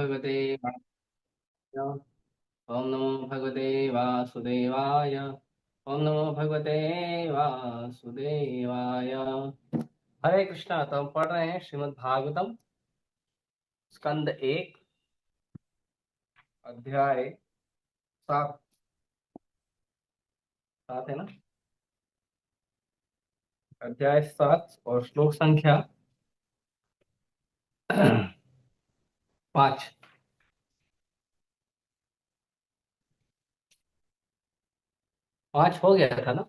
भगवते वासुदेवाय। ओम नमो भगवते वासुदेवाय। ओम नमो भगवते वासुदेवाय। हरे कृष्णा। तो हम पढ़ रहे हैं श्रीमद् भागवतम स्कंद 1 अध्याय 7। 7 है ना? अध्याय 7 और श्लोक संख्या 5। 5 हो गया था ना?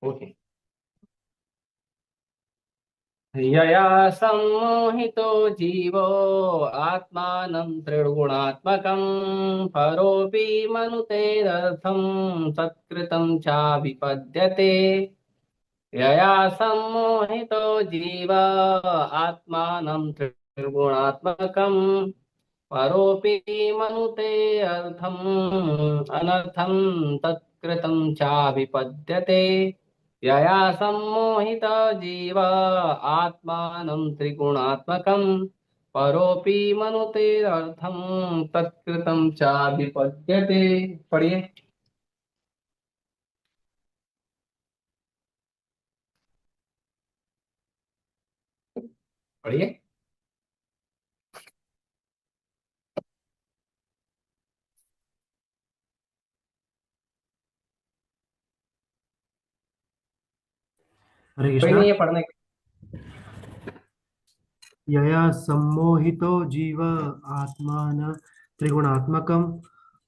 ओके। यया सम्मोहितो जीवो आत्मानं त्रिगुणात्मकं परोऽपि मनुतेरर्थं तत्कृतं चाभिपद्यते। यया सम्मोहितो जीव आत्मानं त्रिगुणात्मकं परोऽपि मनुते अनर्थं तत्कृतं चाभिपद्यते। यया सम्मोहित जीव आत्मानं त्रिगुणात्मकं परोऽपि मनुते तत्कृतं चाभिपद्यते। पढ़िए। पढ़िए। हरे कोई कृष्णा। नहीं है पढ़ने का। यया सम्मोहितो जीव आत्मान त्रिगुणात्मकं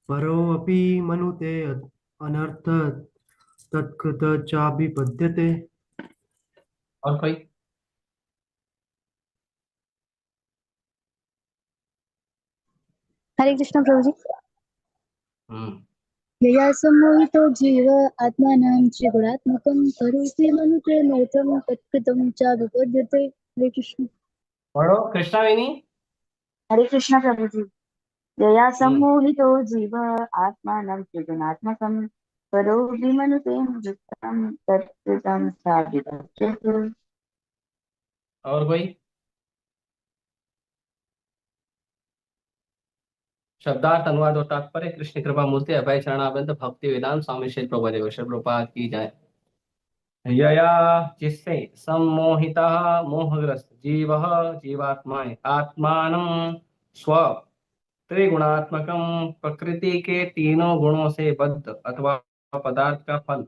परोऽपि मनुते अनर्थ तत्कृत चाभिपद्यते। और कोई? हरे कृष्ण प्रभु जी। हम्म। यया सम्मोहितो जीव आत्मानं त्रिगुणात्मकं करोति मनुते नर्तं तत्कृतं च विपद्यते। हरे कृष्ण। पढ़ो कृष्णा विनी। हरे कृष्ण प्रभु जी। यया हम्म। सम्मोहितो जीव आत्मानं त्रिगुणात्मकं परो विमनुते मृतं तत्कृतं साधितम्। और कोई? शब्दार्थ अनुवाद और तात्पर्य। कृष्ण कृपा मूर्ति अभय चरणाबंद भक्ति वेदांत स्वामी श्री प्रभुदेव श्री प्रभुपाद की जाए। यया जिससे सम्मोहिता मोहग्रस्त जीव जीवात्माएं आत्मानं स्व त्रिगुणात्मकम प्रकृति के तीनों गुणों से बद्ध अथवा पदार्थ का फल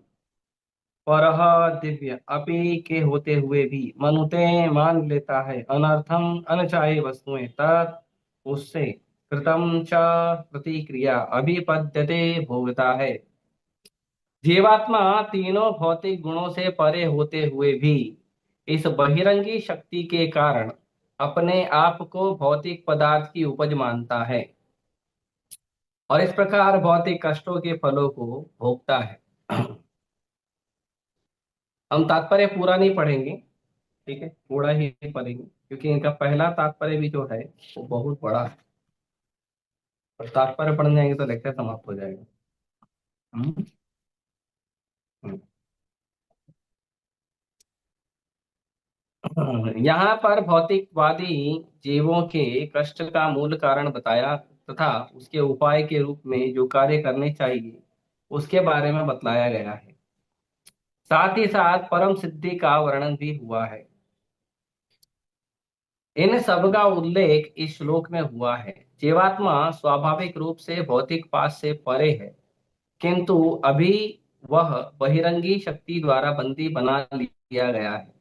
परह दिव्य अपि के होते हुए भी मनुते मान लेता है अनर्थम अनचाही वस्तुएं तत् उससे कृतम च प्रतिक्रिया अभिपद्यते भोगता है। जीवात्मा तीनों भौतिक गुणों से परे होते हुए भी इस बहिरंगी शक्ति के कारण अपने आप को भौतिक पदार्थ की उपज मानता है और इस प्रकार भौतिक कष्टों के फलों को भोगता है। हम तात्पर्य पूरा नहीं पढ़ेंगे, ठीक है, थोड़ा ही पढ़ेंगे क्योंकि इनका पहला तात्पर्य भी जो है वो बहुत बड़ा है और तात्पर्य पढ़ने जाएंगे तो लेक्चर समाप्त हो जाएगा। हम्म। यहाँ पर भौतिकवादी जीवों के कष्ट का मूल कारण बताया तथा उसके उपाय के रूप में जो कार्य करने चाहिए उसके बारे में बतलाया गया है। साथ ही साथ परम सिद्धि का वर्णन भी हुआ है। इन सब का उल्लेख इस श्लोक में हुआ है। जीवात्मा स्वाभाविक रूप से भौतिक पास से परे है किंतु अभी वह बहिरंगी शक्ति द्वारा बंदी बना लिया गया है।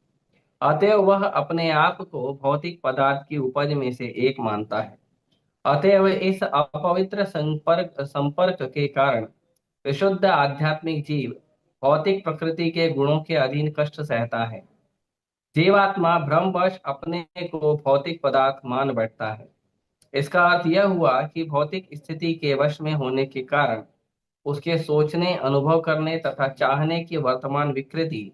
अतएव वह अपने आप को भौतिक पदार्थ की उपज में से एक मानता है। अतएव इस अपवित्र संपर्क संपर्क के कारण विशुद्ध आध्यात्मिक जीव भौतिक प्रकृति के गुणों के अधीन कष्ट सहता है। जीवात्मा भ्रमवश अपने को भौतिक पदार्थ मान बैठता है। इसका अर्थ यह हुआ कि भौतिक स्थिति के वश में होने के कारण उसके सोचने अनुभव करने तथा चाहने की वर्तमान विकृति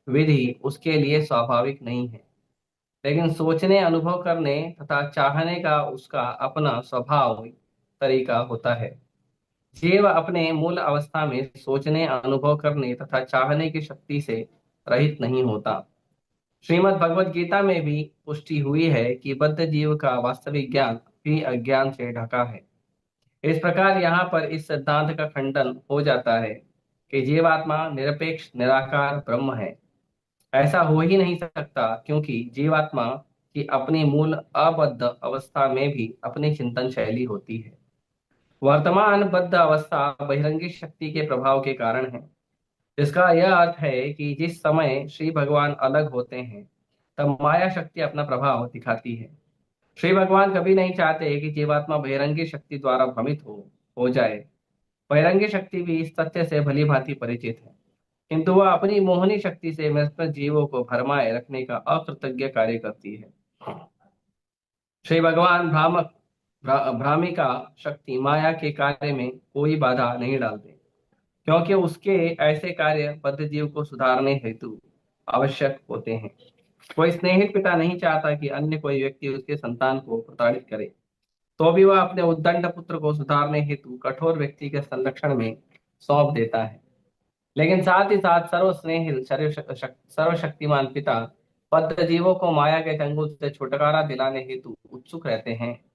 विधि उसके लिए स्वाभाविक नहीं है, लेकिन सोचने अनुभव करने तथा चाहने का उसका अपना स्वभाव तरीका होता है। जीव अपने मूल अवस्था में सोचने, अनुभव करने तथा चाहने की शक्ति से रहित नहीं होता। श्रीमद् भगवत गीता में भी पुष्टि हुई है कि बद्ध जीव का वास्तविक ज्ञान भी अज्ञान से ढका है। इस प्रकार यहाँ पर इस सिद्धांत का खंडन हो जाता है कि जीवात्मा निरपेक्ष निराकार ब्रह्म है। ऐसा हो ही नहीं सकता, क्योंकि जीवात्मा की अपनी मूल अबद्ध अवस्था में भी अपनी चिंतन शैली होती है। वर्तमान बद्ध अवस्था बहिरंगी शक्ति के प्रभाव के कारण है। इसका यह अर्थ है कि जिस समय श्री भगवान अलग होते हैं, तब माया शक्ति अपना प्रभाव दिखाती है। श्री भगवान कभी नहीं चाहते कि जीवात्मा बहिरंगी शक्ति द्वारा भ्रमित हो जाए। बहिरंगी शक्ति भी इस तथ्य से भली भांति परिचित है, किंतु वह अपनी मोहनी शक्ति से मृत जीवों को भरमाए रखने का अकृतज्ञ कार्य करती है। श्री भगवान भ्रामिका शक्ति माया के कार्य में कोई बाधा नहीं डालते, क्योंकि उसके ऐसे कार्य बद्ध जीव को सुधारने हेतु आवश्यक होते हैं। कोई स्नेहित पिता नहीं चाहता कि अन्य कोई व्यक्ति उसके संतान को प्रताड़ित करे, तो भी वह अपने उद्दंड पुत्र को सुधारने हेतु कठोर व्यक्ति के संरक्षण में सौंप देता है। लेकिन साथ ही साथ सर्वस्नेहिल सर्वशक्तिमान पिता बद्ध जीवों को माया के चंगुल से छुटकारा दिलाने हेतु उत्सुक रहते हैं।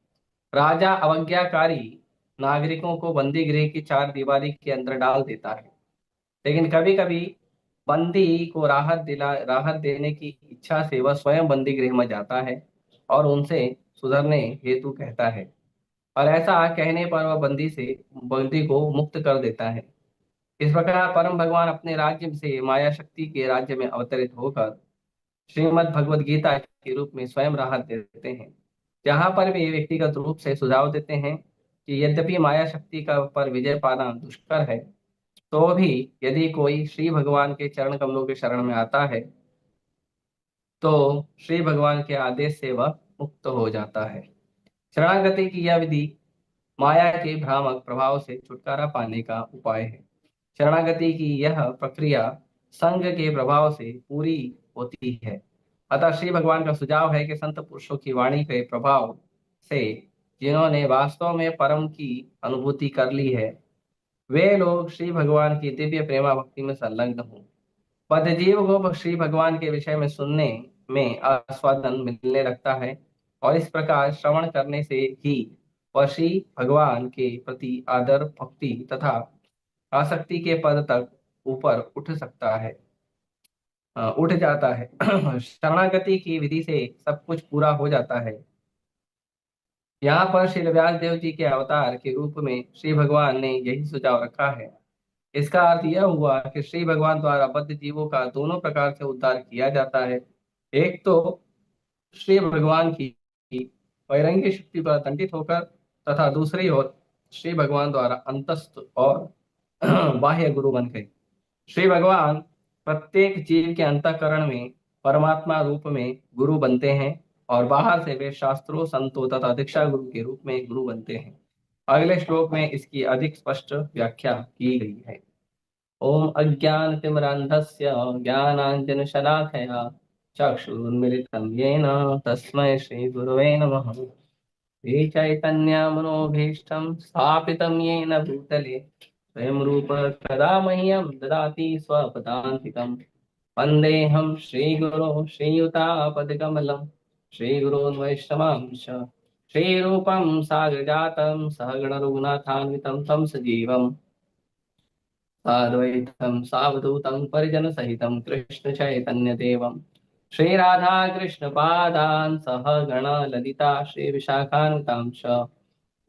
राजा अवज्ञाकारी नागरिकों को बंदी गृह की चार दीवारी के अंदर डाल देता है, लेकिन कभी कभी बंदी को राहत देने की इच्छा से वह स्वयं बंदी गृह में जाता है और उनसे सुधरने हेतु कहता है, और ऐसा कहने पर वह बंदी को मुक्त कर देता है। इस प्रकार परम भगवान अपने राज्य से माया शक्ति के राज्य में अवतरित होकर श्रीमद् भगवद गीता के रूप में स्वयं राहत देते हैं। जहां पर वे व्यक्तिगत रूप से सुझाव देते हैं कि यद्यपि माया शक्ति का पर विजय पाना दुष्कर है, तो भी यदि कोई श्री भगवान के चरण कमलों के शरण में आता है, तो श्री भगवान के आदेश से वह मुक्त हो जाता है। शरणागति की यह विधि माया के भ्रामक प्रभाव से छुटकारा पाने का उपाय है। शरणागति की यह प्रक्रिया संघ के प्रभाव से पूरी होती है। अतः श्री भगवान का सुझाव है कि संत पुरुषों की वाणी के प्रभाव से जिन्होंने वास्तव में परम की अनुभूति कर ली है, वे लोग श्री भगवान की दिव्य प्रेमा भक्ति में संलग्न हों। बद्धजीव को श्री भगवान के विषय में सुनने में आस्वादन मिलने लगता है, और इस प्रकार श्रवण करने से ही वह श्री भगवान के प्रति आदर, भक्ति तथा आसक्ति के पद तक ऊपर उठ जाता है। शरणागति की विधि से सब कुछ पूरा हो जाता है। यहाँ पर श्री व्यास देव जी के अवतार के रूप में श्री भगवान ने यही सुझाव रखा है। इसका अर्थ यह हुआ कि श्री भगवान द्वारा बद्ध जीवों का दोनों प्रकार से उद्धार किया जाता है। एक तो श्री भगवान की बहिरंगी शक्ति पर दंडित होकर, तथा दूसरी ओर श्री भगवान द्वारा अंतस्थ और बाह्य गुरु बनकर। श्री भगवान प्रत्येक जीव के अंतःकरण में परमात्मा रूप में गुरु बनते हैं, और बाहर से वे शास्त्रों, संतों तथा दीक्षा गुरु के रूप में गुरु बनते हैं। अगले श्लोक में इसकी अधिक स्पष्ट व्याख्या की गई है। ओम अज्ञानतिमिरान्धस्य ज्ञानाञ्जनशलाकया चक्षुरुन्मिलितं येन तस्मै श्रीगुरवे नमः। श्रीचैतन्यमनोभीष्टं स्थापितं येन भूतले स्वयं रूप कदा मह्यं ददाति स्वपदान्तिकं। वन्देऽहं श्रीगुरो श्रीयुतापदकमलं श्रीगुरोन् वैष्णवांश श्रीरूपं साग्रजातं सहगणरघुनाथान्वितं तं सजीवम् साद्वैतं सावधूतं परिजनसहितं कृष्ण चैतन्य देवं श्री राधा कृष्ण पादान् सह गण ललिता श्री विशाखान्वितांश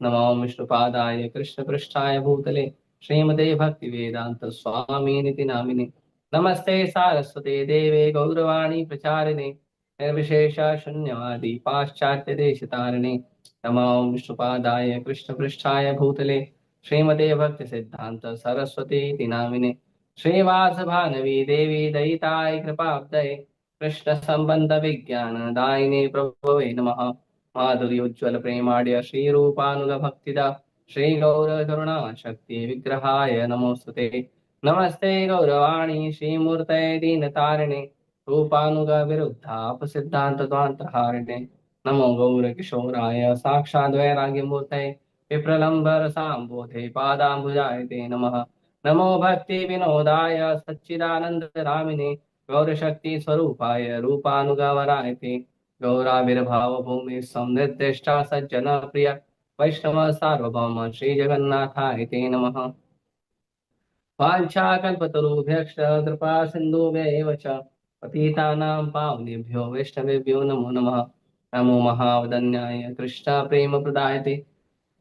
नमो विष्णुपादाय कृष्ण पृष्ठाय भूतले श्रीमते भक्ति वेदांत स्वामी निति नामिने नमस्ते सारस्वते देवे गौरवाणी प्रचारिणे निर्विशेष शून्यवादी पाश्चात्य देश तारिणे नमो विष्णुपादाय कृष्ण पृष्ठाय भूतले श्रीमते भक्ति सिद्धांत सरस्वती नामिने श्रीवास भानवी देवी दयिताय कृपाब्दये कृष्ण संबंध विज्ञान दायिने प्रभवे नमः। माधुर्योज्वल प्रेमाढ्य श्रीरूपानुग भक्तिदा श्री गौर करुणा शक्ति विग्रहाय नमोस्तुते। नमस्ते गौरवाणी श्रीमूर्तये दीनतारिणे रूपानुग विरुद्धाप सिद्धांत द्वांतहारिणे नमो गौर किशोराय साक्षात् वैराग्यमूर्तये विप्रलम्बर सांबोधे पादाम्बुजाय ते नमः। नमो भक्ति विनोदाय सच्चिदानंद नामिने गौरशक्ति स्वरूपाय रूपानुगवराय ते गौराविर्भाव भूमि संनिर्दिष्टा सज्जन प्रिय वैष्णव सार्वभौम श्री जगन्नाथाय ते नमः। वाञ्छाकल्पतरुभ्यश्च कृपा सिन्धुभ्यैव च पतितानां पावनेभ्यो वैष्णवेभ्यो नमो नमः। नमो महावदन्याय कृष्ण प्रेम प्रदायते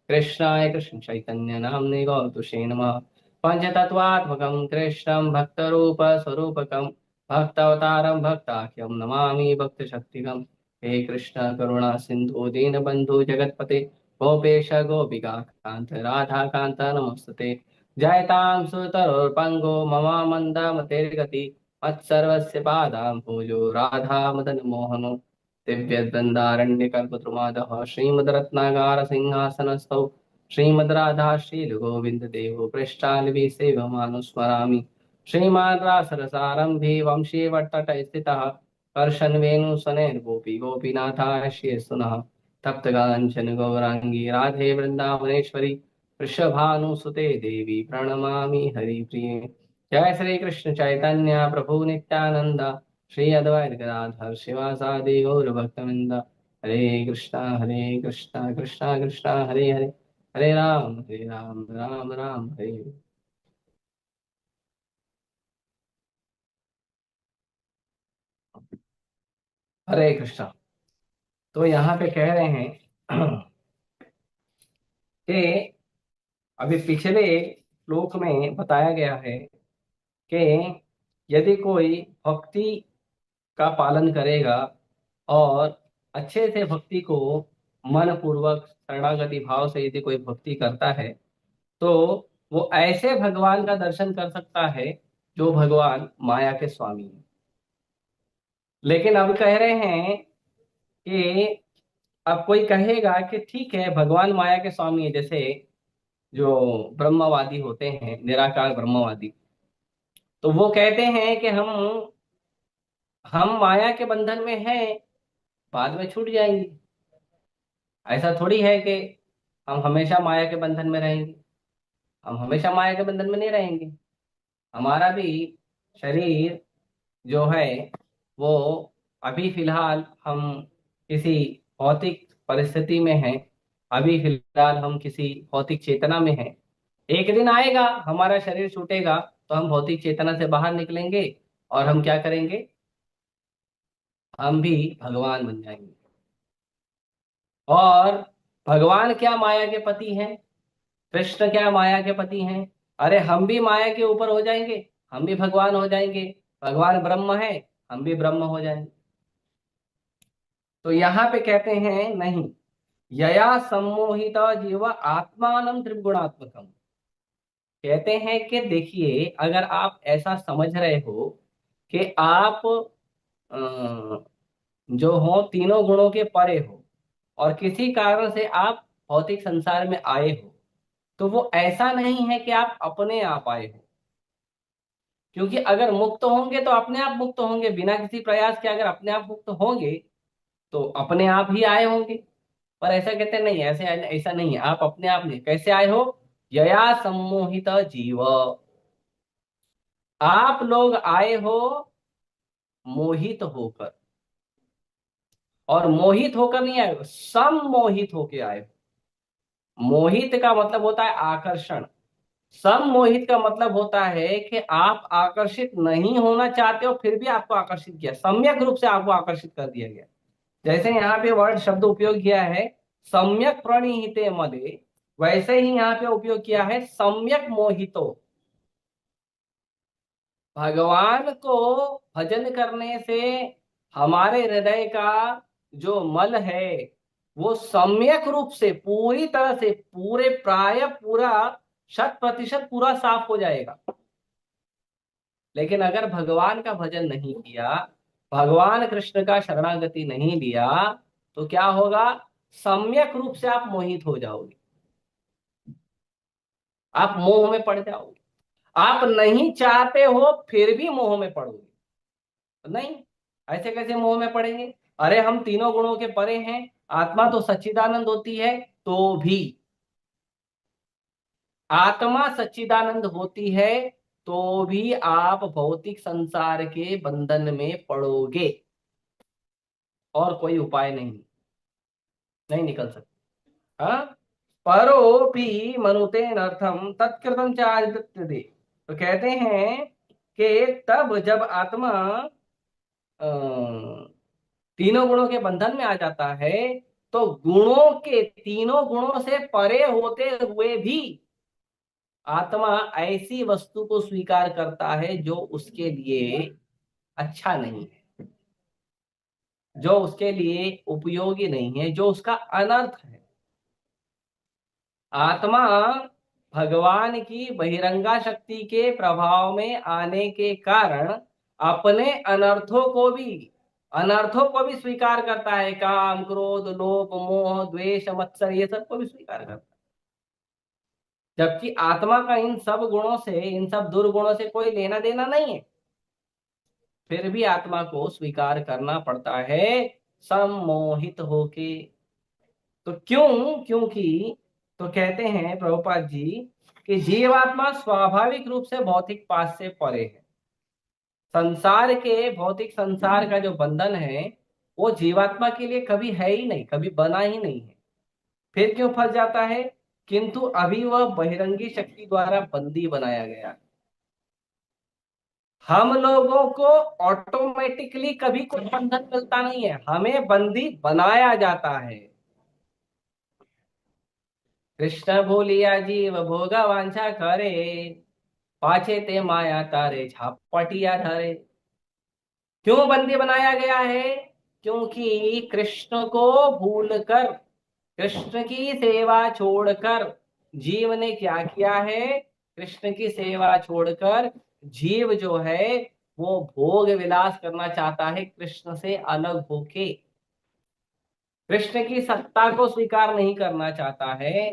कृष्णाय कृष्ण चैतन्य नाम्ने गौतुषे नमः। पंचतत्वात्मकं कृष्णं भक्तरूप स्वरूपकं भक्तावतारं भक्ताख्यं नमामि भक्तशक्तिकं। हे कृष्ण करुणा सिंधु दीनबंधु जगतपते गोपेश गोपिका कांत राधा कांत नमस्ते। जयतां सुतरुर्पङ्गो ममामन्दमतिर्गति मत्सर्वस्य पादां पूजो राधा मदन मोहनो दिव्यद्वन्द्वारण्यकल्पद्रुमादः श्रीमद्रत्नागार सिंहासनस्थौ श्रीमद् राधा श्रीलगोविन्द देवो पृष्ठालि सेवमानुस्मरामि। श्रीमान् रासरसारम्भे वंशे वट्टट स्थितः कर्षन् वेणुसनैर्गोपी गोपीनाथाय श्रीसुनः तप्तकाञ्चन गौराङ्गी राधे वृन्दावनेश्वरी वृषभानुसुते देवी प्रणमामि हरिप्रिये। जय श्री कृष्ण चैतन्य प्रभु नित्यानंद श्री अद्वैत गदाधर शिवासादि गौर भक्तवृंद। हरे कृष्णा कृष्णा कृष्णा हरे हरे हरे राम राम राम हरे हरे। हरे कृष्णा। तो यहाँ पे कह रहे हैं कि अभी पिछले श्लोक में बताया गया है कि यदि कोई भक्ति का पालन करेगा और अच्छे से भक्ति को मन पूर्वक शरणागति भाव से यदि कोई भक्ति करता है तो वो ऐसे भगवान का दर्शन कर सकता है जो भगवान माया के स्वामी हैं। लेकिन अब कह रहे हैं कि अब कोई कहेगा कि ठीक है भगवान माया के स्वामी है, जैसे जो ब्रह्मवादी होते हैं निराकार ब्रह्मवादी, तो वो कहते हैं कि हम माया के बंधन में हैं, बाद में छूट जाएंगे। ऐसा थोड़ी है कि हम हमेशा माया के बंधन में रहेंगे। हम हमेशा माया के बंधन में नहीं रहेंगे। हमारा भी शरीर जो है वो अभी फिलहाल हम किसी भौतिक परिस्थिति में हैं। अभी फिलहाल हम किसी भौतिक चेतना में हैं। एक दिन आएगा हमारा शरीर छूटेगा तो हम भौतिक चेतना से बाहर निकलेंगे और हम क्या करेंगे, हम भी भगवान बन जाएंगे। और भगवान क्या माया के पति हैं, कृष्ण क्या माया के पति हैं। अरे हम भी माया के ऊपर हो जाएंगे, हम भी भगवान हो जाएंगे। भगवान ब्रह्म है, हम भी ब्रह्म हो जाएंगे। तो यहाँ पे कहते हैं नहीं, यया सम्मोहित जीव आत्मानं त्रिगुणात्मकम। कहते हैं कि देखिए अगर आप ऐसा समझ रहे हो कि आप अ, जो हो तीनों गुणों के परे हो और किसी कारण से आप भौतिक संसार में आए हो, तो वो ऐसा नहीं है कि आप अपने आप आए हो। क्योंकि अगर मुक्त होंगे तो अपने आप मुक्त होंगे, बिना किसी प्रयास के अगर अपने आप मुक्त होंगे तो अपने आप ही आए होंगे। पर ऐसा कहते हैं नहीं, ऐसे ऐसा नहीं है, आप अपने आप नहीं। कैसे आए हो, यया सम्मोहित जीव। आप लोग आए हो मोहित होकर, और मोहित होकर नहीं आए हो, सम्मोहित होके आए हो। मोहित का मतलब होता है आकर्षण, सम्मोहित का मतलब होता है कि आप आकर्षित नहीं होना चाहते हो फिर भी आपको आकर्षित किया, सम्यक रूप से आपको आकर्षित कर दिया गया। जैसे यहाँ पे वर्ड शब्द उपयोग किया है सम्यक प्रणीहिते मदे, वैसे ही यहाँ पे उपयोग किया है सम्यक मोहितो। भगवान को भजन करने से हमारे हृदय का जो मल है वो सम्यक रूप से पूरी तरह से पूरे प्राय पूरा 100% पूरा साफ हो जाएगा। लेकिन अगर भगवान का भजन नहीं किया, भगवान कृष्ण का शरणागति नहीं लिया, तो क्या होगा, सम्यक रूप से आप मोहित हो जाओगे, आप मोह में पड़ जाओगे। आप नहीं चाहते हो फिर भी मोह में पड़ोगे। नहीं, ऐसे कैसे मोह में पड़ेंगे। अरे हम तीनों गुणों के परे हैं, आत्मा तो सच्चिदानंद होती है तो भी आत्मा सच्चिदानंद होती है तो भी आप भौतिक संसार के बंधन में पड़ोगे, और कोई उपाय नहीं, नहीं निकल सकते। हाँ, परोपि मनुतेन अर्थम तत्कृतम चारित्र्यते। तो कहते हैं कि तब जब आत्मा तीनों गुणों के बंधन में आ जाता है, तो गुणों के, तीनों गुणों से परे होते हुए भी आत्मा ऐसी वस्तु को स्वीकार करता है जो उसके लिए अच्छा नहीं है, जो उसके लिए उपयोगी नहीं है, जो उसका अनर्थ है। आत्मा भगवान की बहिरंगा शक्ति के प्रभाव में आने के कारण अपने अनर्थों को भी स्वीकार करता है। काम, क्रोध, लोभ, मोह, द्वेष, मत्सर, ये सब को भी स्वीकार करता है। जबकि आत्मा का इन सब गुणों से, इन सब दुर्गुणों से कोई लेना देना नहीं है, फिर भी आत्मा को स्वीकार करना पड़ता है सम्मोहित होके। तो क्यों? क्योंकि, तो कहते हैं प्रभुपाद जी कि जीवात्मा स्वाभाविक रूप से भौतिक पास से परे है। संसार के, भौतिक संसार का जो बंधन है वो जीवात्मा के लिए कभी है ही नहीं, कभी बना ही नहीं है। फिर क्यों फंस जाता है? किंतु अभी वह बहिरंगी शक्ति द्वारा बंदी बनाया गया। हम लोगों को ऑटोमेटिकली कभी कोई बंधन मिलता नहीं है, हमें बंदी बनाया जाता है। कृष्ण भूलिया जीव भोग वांछा करे, पाछे ते माया तारे झापटिया धरे। क्यों बंदी बनाया गया है? क्योंकि कृष्ण को भूलकर, कृष्ण की सेवा छोड़कर जीव ने क्या किया है? कृष्ण की सेवा छोड़कर जीव जो है वो भोग विलास करना चाहता है, कृष्ण से अलग होके। कृष्ण की सत्ता को स्वीकार नहीं करना चाहता है,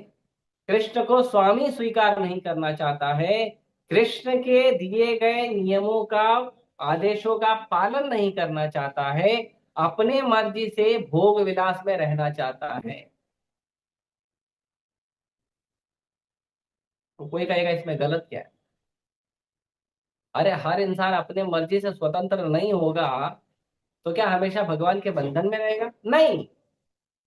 कृष्ण को स्वामी स्वीकार नहीं करना चाहता है, कृष्ण के दिए गए नियमों का, आदेशों का पालन नहीं करना चाहता है, अपने मर्जी से भोग विलास में रहना चाहता है। तो कोई कहेगा इसमें गलत क्या है? अरे हर इंसान अपने मर्जी से स्वतंत्र नहीं होगा तो क्या हमेशा भगवान के बंधन में रहेगा? नहीं।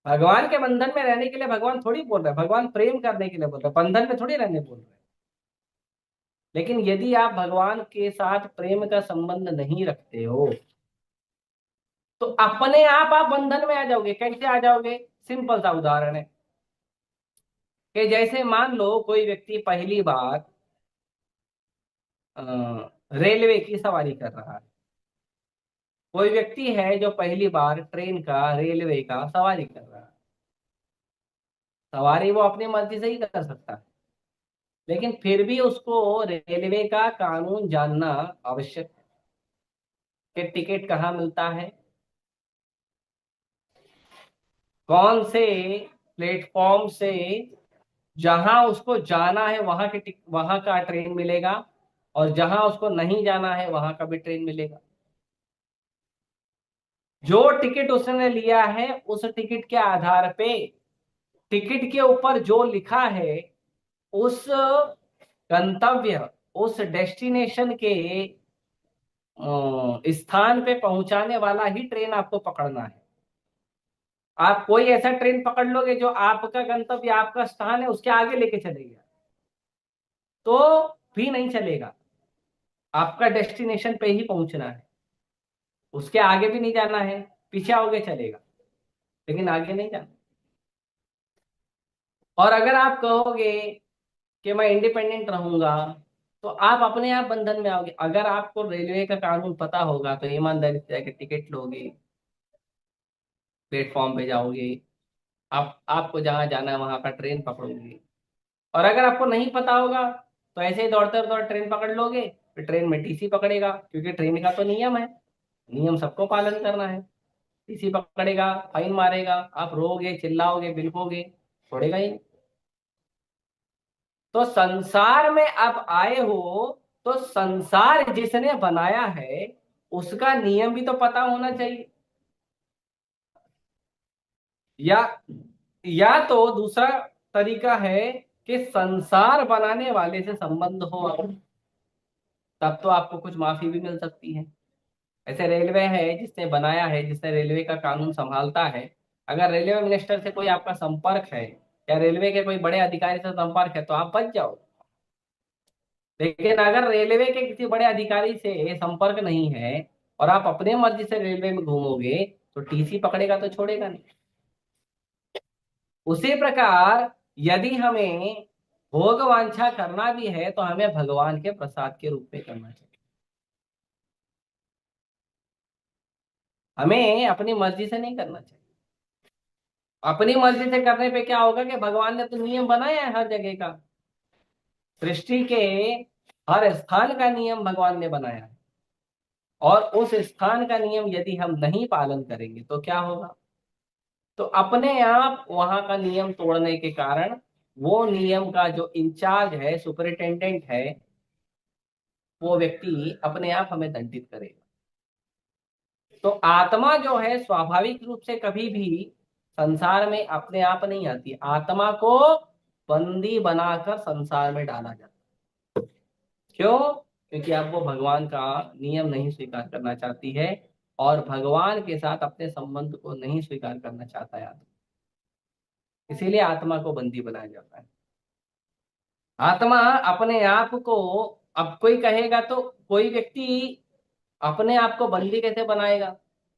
भगवान के बंधन में रहने के लिए भगवान थोड़ी बोल रहे हैं, भगवान प्रेम करने के लिए बोल रहे हैं, बंधन में थोड़ी रहने बोल रहे हैं। लेकिन यदि आप भगवान के साथ प्रेम का संबंध नहीं रखते हो तो अपने आप बंधन में आ जाओगे। कैसे आ जाओगे? सिंपल सा उदाहरण है कि जैसे मान लो कोई व्यक्ति पहली बार अ, रेलवे की सवारी कर रहा है, कोई व्यक्ति है जो पहली बार ट्रेन का, रेलवे का सवारी कर रहा है। सवारी वो अपनी मर्जी से ही कर सकता है, लेकिन फिर भी उसको रेलवे का कानून जानना आवश्यक है कि टिकट कहाँ मिलता है, कौन से प्लेटफॉर्म से जहां उसको जाना है वहां का ट्रेन मिलेगा, और जहां उसको नहीं जाना है वहां का भी ट्रेन मिलेगा। जो टिकट उसने लिया है उस टिकट के आधार पे, टिकट के ऊपर जो लिखा है उस गंतव्य, उस डेस्टिनेशन के स्थान पे पहुंचाने वाला ही ट्रेन आपको पकड़ना है। आप कोई ऐसा ट्रेन पकड़ लोगे जो आपका गंतव्य, आपका स्थान है उसके आगे लेके चलेगा तो भी नहीं चलेगा। आपका डेस्टिनेशन पे ही पहुंचना है, उसके आगे भी नहीं जाना है, पीछे आओगे चलेगा लेकिन आगे नहीं जाना। और अगर आप कहोगे कि मैं इंडिपेंडेंट रहूंगा तो आप अपने आप बंधन में आओगे। अगर आपको रेलवे का कानून पता होगा तो ईमानदारी से जाकर टिकट लोगे, प्लेटफॉर्म पे जाओगे, आप आपको जहां जाना है वहां का ट्रेन पकड़ोगे। और अगर आपको नहीं पता होगा तो ऐसे ही दौड़ते दौड़ ट्रेन पकड़ लोगे, फिर ट्रेन में टीसी पकड़ेगा, क्योंकि ट्रेन का तो नियम है, नियम सबको पालन करना है। टीसी पकड़ेगा, फाइन मारेगा, आप रोगे, चिल्लाओगे, बिलकोगे, छोड़ेगा ही नहीं। तो संसार में आप आए हो तो संसार जिसने बनाया है उसका नियम भी तो पता होना चाहिए। या या तो दूसरा तरीका है कि संसार बनाने वाले से संबंध हो तब तो आपको कुछ माफी भी मिल सकती है। ऐसे रेलवे है, जिसने बनाया है, जिसने रेलवे का कानून संभालता है, अगर रेलवे मिनिस्टर से कोई आपका संपर्क है या रेलवे के कोई बड़े अधिकारी से संपर्क है तो आप बच जाओ। लेकिन अगर रेलवे के किसी बड़े अधिकारी से संपर्क नहीं है और आप अपने मर्जी से रेलवे में घूमोगे तो टीसी पकड़ेगा तो छोड़ेगा नहीं। उसी प्रकार यदि हमें भोग वांछा करना भी है तो हमें भगवान के प्रसाद के रूप में करना चाहिए। हमें अपनी मर्जी से नहीं करना चाहिए। अपनी मर्जी से करने पे क्या होगा कि भगवान ने तो नियम बनाया है हर जगह का, सृष्टि के हर स्थान का नियम भगवान ने बनाया है। और उस स्थान का नियम यदि हम नहीं पालन करेंगे तो क्या होगा? तो अपने आप वहां का नियम तोड़ने के कारण वो नियम का जो इंचार्ज है, सुपरिटेंडेंट है, वो व्यक्ति अपने आप हमें दंडित करेगा। तो आत्मा जो है स्वाभाविक रूप से कभी भी संसार में अपने आप नहीं आती। आत्मा को बंदी बनाकर संसार में डाला जाता है। क्यों? क्योंकि अब वो भगवान का नियम नहीं स्वीकार करना चाहती है और भगवान के साथ अपने संबंध को नहीं स्वीकार करना चाहता है आत्मा। इसीलिए आत्मा को बंदी बनाया जाता है। आत्मा अपने आप को, अब कोई कहेगा तो कोई व्यक्ति अपने आप को बंदी कैसे बनाएगा?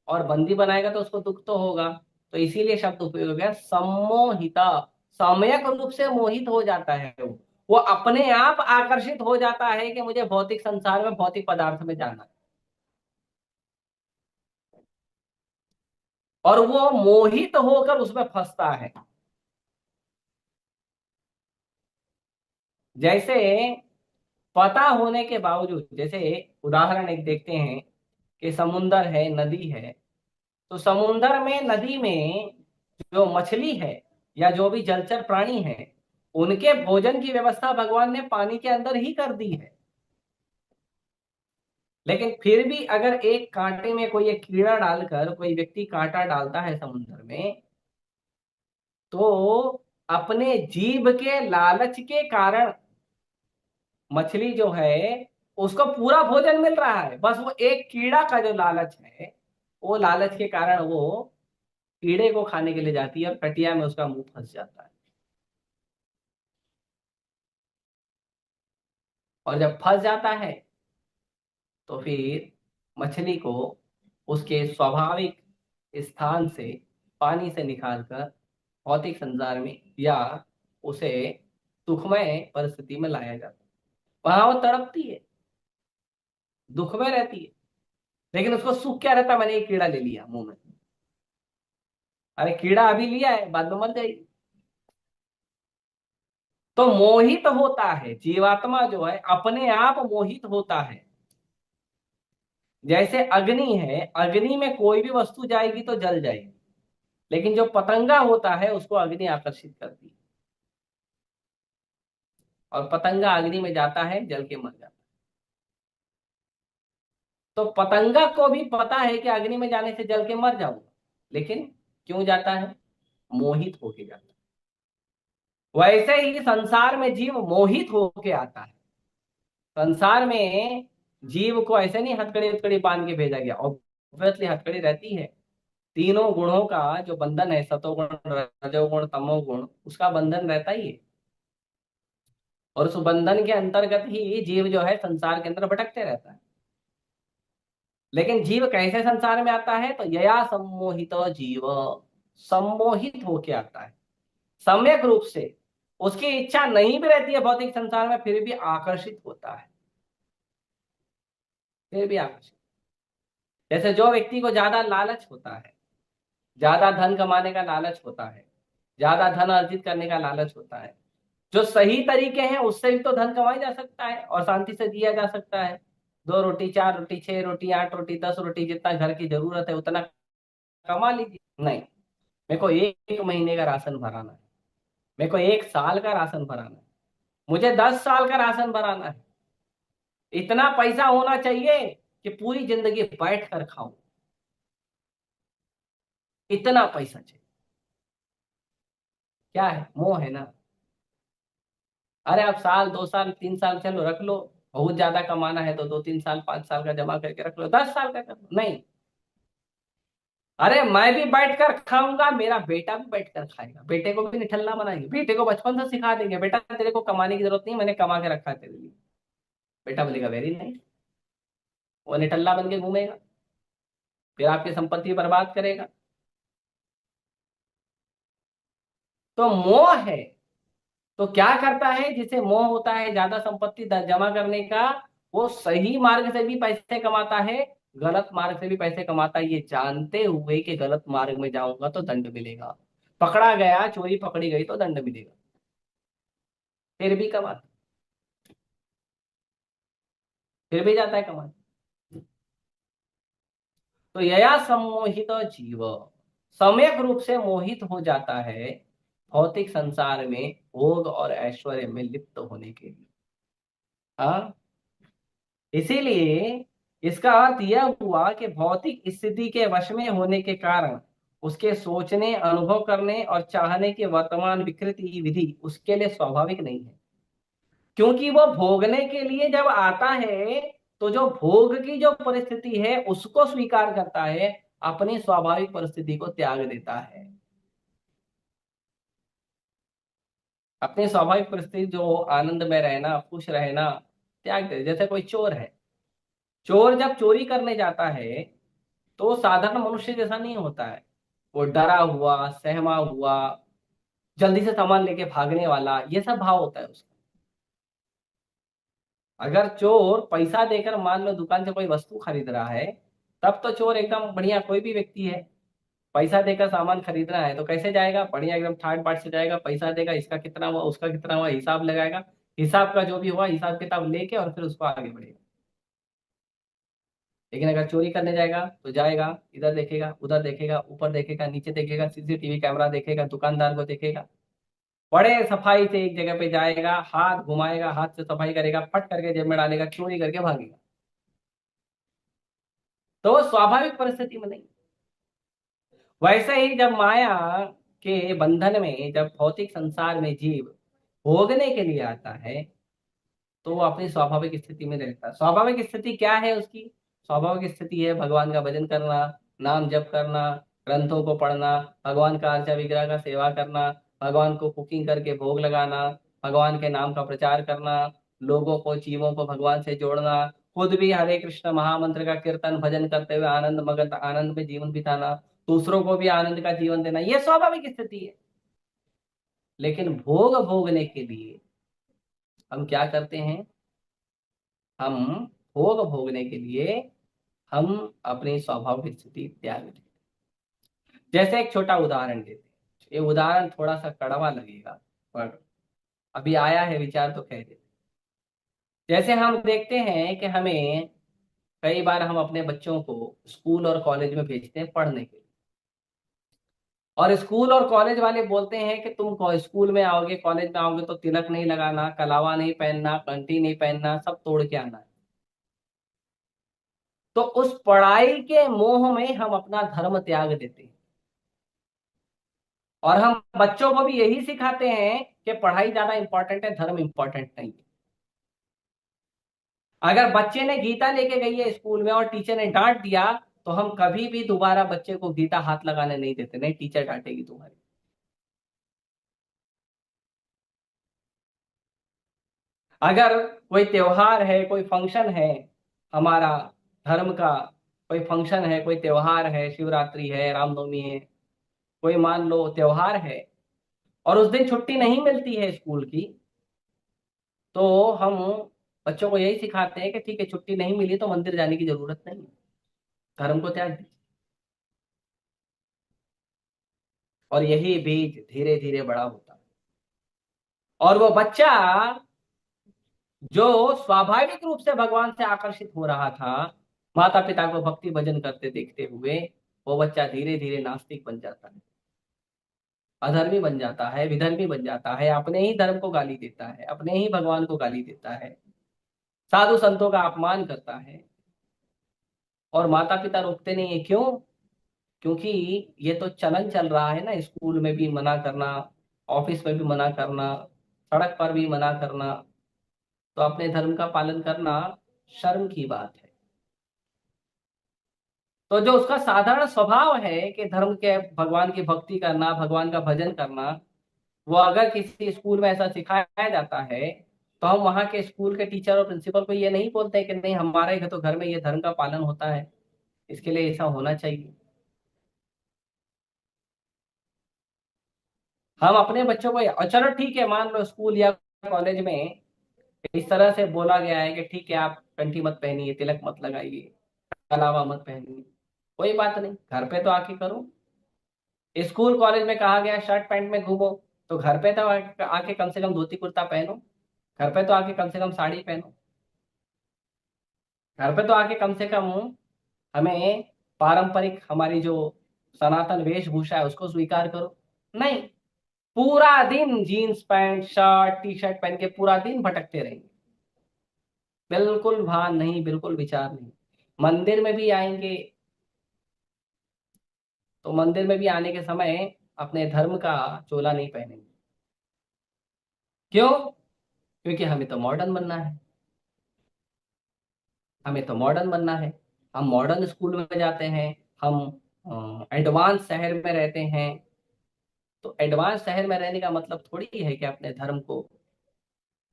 और बंदी बनाएगा तो उसको दुख तो होगा। तो इसीलिए शब्द उपयोग हो गया सम्मोहिता। सम्यक रूप से मोहित हो जाता है वो अपने आप आकर्षित हो जाता है कि मुझे भौतिक संसार में, भौतिक पदार्थ में जाना है। और वो मोहित होकर उसमें फंसता है। जैसे पता होने के बावजूद, जैसे उदाहरण एक देखते हैं कि समुंदर है, नदी है, तो समुंदर में, नदी में जो मछली है या जो भी जलचर प्राणी है, उनके भोजन की व्यवस्था भगवान ने पानी के अंदर ही कर दी है। लेकिन फिर भी अगर एक कांटे में कोई एक कीड़ा डालकर कोई व्यक्ति कांटा डालता है समुद्र में, तो अपने जीभ के लालच के कारण मछली जो है उसको पूरा भोजन मिल रहा है, बस वो एक कीड़ा का जो लालच है, वो लालच के कारण वो कीड़े को खाने के लिए जाती है और कटिया में उसका मुंह फंस जाता है। और जब फंस जाता है तो फिर मछली को उसके स्वाभाविक स्थान से, पानी से निकालकर भौतिक संसार में या उसे सुखमय परिस्थिति में लाया जाता है। वहां वो तड़पती है, दुख में रहती है, लेकिन उसको सुख क्या रहता है? मैंने एक कीड़ा ले लिया मुंह में। अरे कीड़ा अभी लिया है, बाद में मर जाएगी। तो मोहित होता है जीवात्मा जो है, अपने आप मोहित होता है। जैसे अग्नि है, अग्नि में कोई भी वस्तु जाएगी तो जल जाएगी, लेकिन जो पतंगा होता है उसको अग्नि आकर्षित करती है और पतंगा अग्नि में जाता है, जल के मर जाता है। तो पतंगा को भी पता है कि अग्नि में जाने से जल के मर जाऊंगा, लेकिन क्यों जाता है? मोहित होके जाता है। वैसे ही संसार में जीव मोहित होके आता है। संसार में जीव को ऐसे नहीं हथकड़ी हथकड़ी बांध के भेजा गया, ऑब्वियसली हथकड़ी रहती है। तीनों गुणों का जो बंधन है, सतोगुण, रजोगुण, तमोगुण, उसका बंधन रहता ही है। और उस बंधन के अंतर्गत ही जीव जो है संसार के अंदर भटकते रहता है। लेकिन जीव कैसे संसार में आता है? तो यया सम्मोहित जीव, सम्मोहित होके आता है सम्यक रूप से। उसकी इच्छा नहीं भी रहती है भौतिक संसार में, फिर भी आकर्षित होता है, फिर भी आकर्षित। जैसे जो व्यक्ति को ज्यादा लालच होता है, ज्यादा धन कमाने का लालच होता है, ज्यादा धन अर्जित करने का लालच होता है, जो सही तरीके हैं उससे भी तो धन कमाया जा सकता है और शांति से जिया जा सकता है। 2 रोटी, 4 रोटी, 6 रोटी, 8 रोटी, 10 रोटी, जितना घर की जरूरत है उतना कमा लीजिए। नहीं, मेरे को एक महीने का राशन भराना है, मेरे को 1 साल का राशन भराना है, मुझे 10 साल का राशन भराना है। इतना पैसा होना चाहिए कि पूरी जिंदगी बैठ कर खाऊं, इतना पैसा चाहिए। क्या है? मोह है ना। अरे आप साल 2 साल 3 साल चलो रख लो, बहुत ज्यादा कमाना है तो 2 3 साल 5 साल का जमा करके रख लो, 10 साल का कर लो, नहीं। अरे मैं भी बैठ कर खाऊंगा, मेरा बेटा भी बैठ कर खाएगा, बेटे को भी निठल्ला बनाएंगे, बेटे को बचपन से सिखा देंगे, बेटा तेरे को कमाने की जरूरत नहीं, मैंने कमा के रखा है तेरे लिए। बेटा बोलेगा वेरी नाइस, वो निठल्ला बन के घूमेगा, फिर आपकी संपत्ति बर्बाद करेगा। तो मोह है, तो क्या करता है, जिसे मोह होता है ज्यादा संपत्ति जमा करने का, वो सही मार्ग से भी पैसे कमाता है, गलत मार्ग से भी पैसे कमाता है, ये जानते हुए कि गलत मार्ग में जाऊंगा तो दंड मिलेगा, पकड़ा गया, चोरी पकड़ी गई तो दंड मिलेगा, फिर भी कमाता, फिर भी जाता है कमाने। तो यया सम्मोहित जीव, सम्यक रूप से मोहित हो जाता है भौतिक संसार में भोग और ऐश्वर्य में लिप्त होने के लिए। हाँ, इसीलिए इसका अर्थ यह हुआ कि भौतिक स्थिति के वश में होने के कारण उसके सोचने, अनुभव करने और चाहने की वर्तमान विकृति विधि उसके लिए स्वाभाविक नहीं है, क्योंकि वो भोगने के लिए जब आता है तो जो भोग की जो परिस्थिति है उसको स्वीकार करता है, अपनी स्वाभाविक परिस्थिति को त्याग देता है। अपनी स्वाभाविक परिस्थिति जो आनंद में रहना, खुश रहना, त्याग दे। जैसे कोई चोर है, चोर जब चोरी करने जाता है तो वो साधारण मनुष्य जैसा नहीं होता है, वो डरा हुआ, सहमा हुआ, जल्दी से सामान लेके भागने वाला, ये सब भाव होता है उसका। अगर चोर पैसा देकर मान लो दुकान से कोई वस्तु खरीद रहा है, तब तो चोर एकदम बढ़िया, कोई भी व्यक्ति है पैसा देकर सामान खरीदना है तो कैसे जाएगा, बढ़िया एकदम ठाट बाट से जाएगा, पैसा देगा, इसका कितना हुआ, उसका कितना हुआ, हिसाब लगाएगा, हिसाब का जो भी हुआ हिसाब किताब लेके और फिर उसको आगे बढ़ेगा। लेकिन अगर चोरी करने जाएगा तो जाएगा, इधर देखेगा, उधर देखेगा, ऊपर देखेगा, नीचे देखेगा, सीसीटीवी कैमरा देखेगा, दुकानदार को देखेगा, बड़े सफाई से एक जगह पे जाएगा, हाथ घुमाएगा, हाथ से सफाई करेगा, फट करके जेब में डालेगा, चोरी करके भागेगा। तो वो स्वाभाविक परिस्थिति में नहीं। वैसे ही जब माया के बंधन में, जब भौतिक संसार में जीव भोगने के लिए आता है तो वो अपनी स्वाभाविक स्थिति में रहता है। स्वाभाविक स्थिति क्या है उसकी? स्वाभाविक स्थिति है भगवान का भजन करना, नाम जप करना, ग्रंथों को पढ़ना, भगवान का अर्चा विग्रह का सेवा करना, भगवान को कुकिंग करके भोग लगाना, भगवान के नाम का प्रचार करना, लोगों को, जीवों को भगवान से जोड़ना, खुद भी हरे कृष्ण महामंत्र का कीर्तन भजन करते हुए आनंद मगन, आनंद में जीवन बिताना, दूसरों को भी आनंद का जीवन देना, ये स्वाभाविक स्थिति है। लेकिन भोग भोगने के लिए हम क्या करते हैं? हम भोग भोगने के लिए हम अपनी स्वाभाविक स्थिति त्याग देते हैं। जैसे एक छोटा उदाहरण देते हैं, ये उदाहरण थोड़ा सा कड़वा लगेगा पर अभी आया है विचार तो कह देते। जैसे हम देखते हैं कि हमें कई बार हम अपने बच्चों को स्कूल और कॉलेज में भेजते हैं पढ़ने के लिए, और स्कूल और कॉलेज वाले बोलते हैं कि तुम स्कूल में आओगे, कॉलेज में आओगे तो तिलक नहीं लगाना, कलावा नहीं पहनना, कंठी नहीं पहनना, सब तोड़ के आना है। तो उस पढ़ाई के मोह में हम अपना धर्म त्याग देते हैं, और हम बच्चों को भी यही सिखाते हैं कि पढ़ाई ज्यादा इंपॉर्टेंट है, धर्म इंपॉर्टेंट नहीं है। अगर बच्चे ने गीता लेके गई है स्कूल में और टीचर ने डांट दिया तो हम कभी भी दोबारा बच्चे को गीता हाथ लगाने नहीं देते, नहीं टीचर डांटेगी तुम्हारी। अगर कोई त्योहार है, कोई फंक्शन है, हमारा धर्म का कोई फंक्शन है, कोई त्योहार है, शिवरात्रि है, रामनवमी है, कोई मान लो त्योहार है, और उस दिन छुट्टी नहीं मिलती है स्कूल की, तो हम बच्चों को यही सिखाते हैं कि ठीक है, छुट्टी नहीं मिली तो मंदिर जाने की जरूरत नहीं है, धर्म को त्याग दीजिए। और यही बीज धीरे धीरे बड़ा होता है, और वो बच्चा जो स्वाभाविक रूप से भगवान से आकर्षित हो रहा था, माता पिता को भक्ति भजन करते देखते हुए, वो बच्चा धीरे धीरे नास्तिक बन जाता है, अधर्मी बन जाता है, विधर्मी बन जाता है, अपने ही धर्म को गाली देता है, अपने ही भगवान को गाली देता है, साधु संतों का अपमान करता है, और माता पिता रोकते नहीं है। क्यों? क्योंकि ये तो चलन चल रहा है ना, स्कूल में भी मना करना, ऑफिस में भी मना करना, सड़क पर भी मना करना, तो अपने धर्म का पालन करना शर्म की बात है। तो जो उसका साधारण स्वभाव है कि धर्म के भगवान की भक्ति करना, भगवान का भजन करना, वो अगर किसी स्कूल में ऐसा सिखाया जाता है, तो हम वहाँ के स्कूल के टीचर और प्रिंसिपल को ये नहीं बोलते कि नहीं, हमारे घर तो घर में ये धर्म का पालन होता है, इसके लिए ऐसा होना चाहिए। हम अपने बच्चों को, और चलो ठीक है, मान लो स्कूल या कॉलेज में इस तरह से बोला गया है कि ठीक है, आप कंठी मत पहनिए, तिलक मत लगाइए, कलावा मत पहनिए, कोई बात नहीं, घर पे तो आके करो। स्कूल कॉलेज में कहा गया शर्ट पैंट में घूमो, तो घर पे तो आके कम से कम धोती कुर्ता पहनो, घर पे तो आके कम से कम साड़ी पहनो, घर पे तो आके कम से कम हमें पारंपरिक हमारी जो सनातन वेशभूषा है उसको स्वीकार करो। नहीं, पूरा दिन jeans pant shirt T shirt पहन के पूरा दिन भटकते रहेंगे, बिल्कुल भान नहीं, बिल्कुल विचार नहीं। मंदिर में भी आएंगे तो मंदिर में भी आने के समय अपने धर्म का चोला नहीं पहनेंगे। क्यों? क्योंकि हमें तो मॉडर्न बनना है, हमें तो मॉडर्न बनना है। हम मॉडर्न स्कूल में जाते हैं, हम एडवांस शहर में रहते हैं। तो एडवांस शहर में रहने का मतलब थोड़ी है कि अपने धर्म को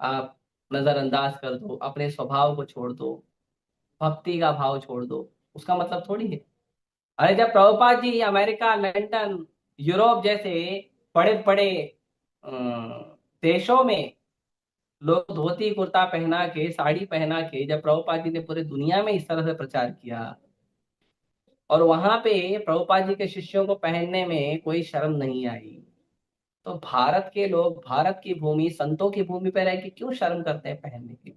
आप नजरअंदाज कर दो, अपने स्वभाव को छोड़ दो, भक्ति का भाव छोड़ दो, उसका मतलब थोड़ी है। अरे जब Prabhupada ji America, London, Europe जैसे बड़े बड़े देशों में लोग धोती कुर्ता पहना के, साड़ी पहना के, जब प्रभुपाद जी ने पूरे दुनिया में इस तरह से प्रचार किया, और वहां पे प्रभुपाद जी के शिष्यों को पहनने में कोई शर्म नहीं आई, तो भारत के लोग, भारत की भूमि, संतों की भूमि पर रह के क्यों शर्म करते हैं पहनने के?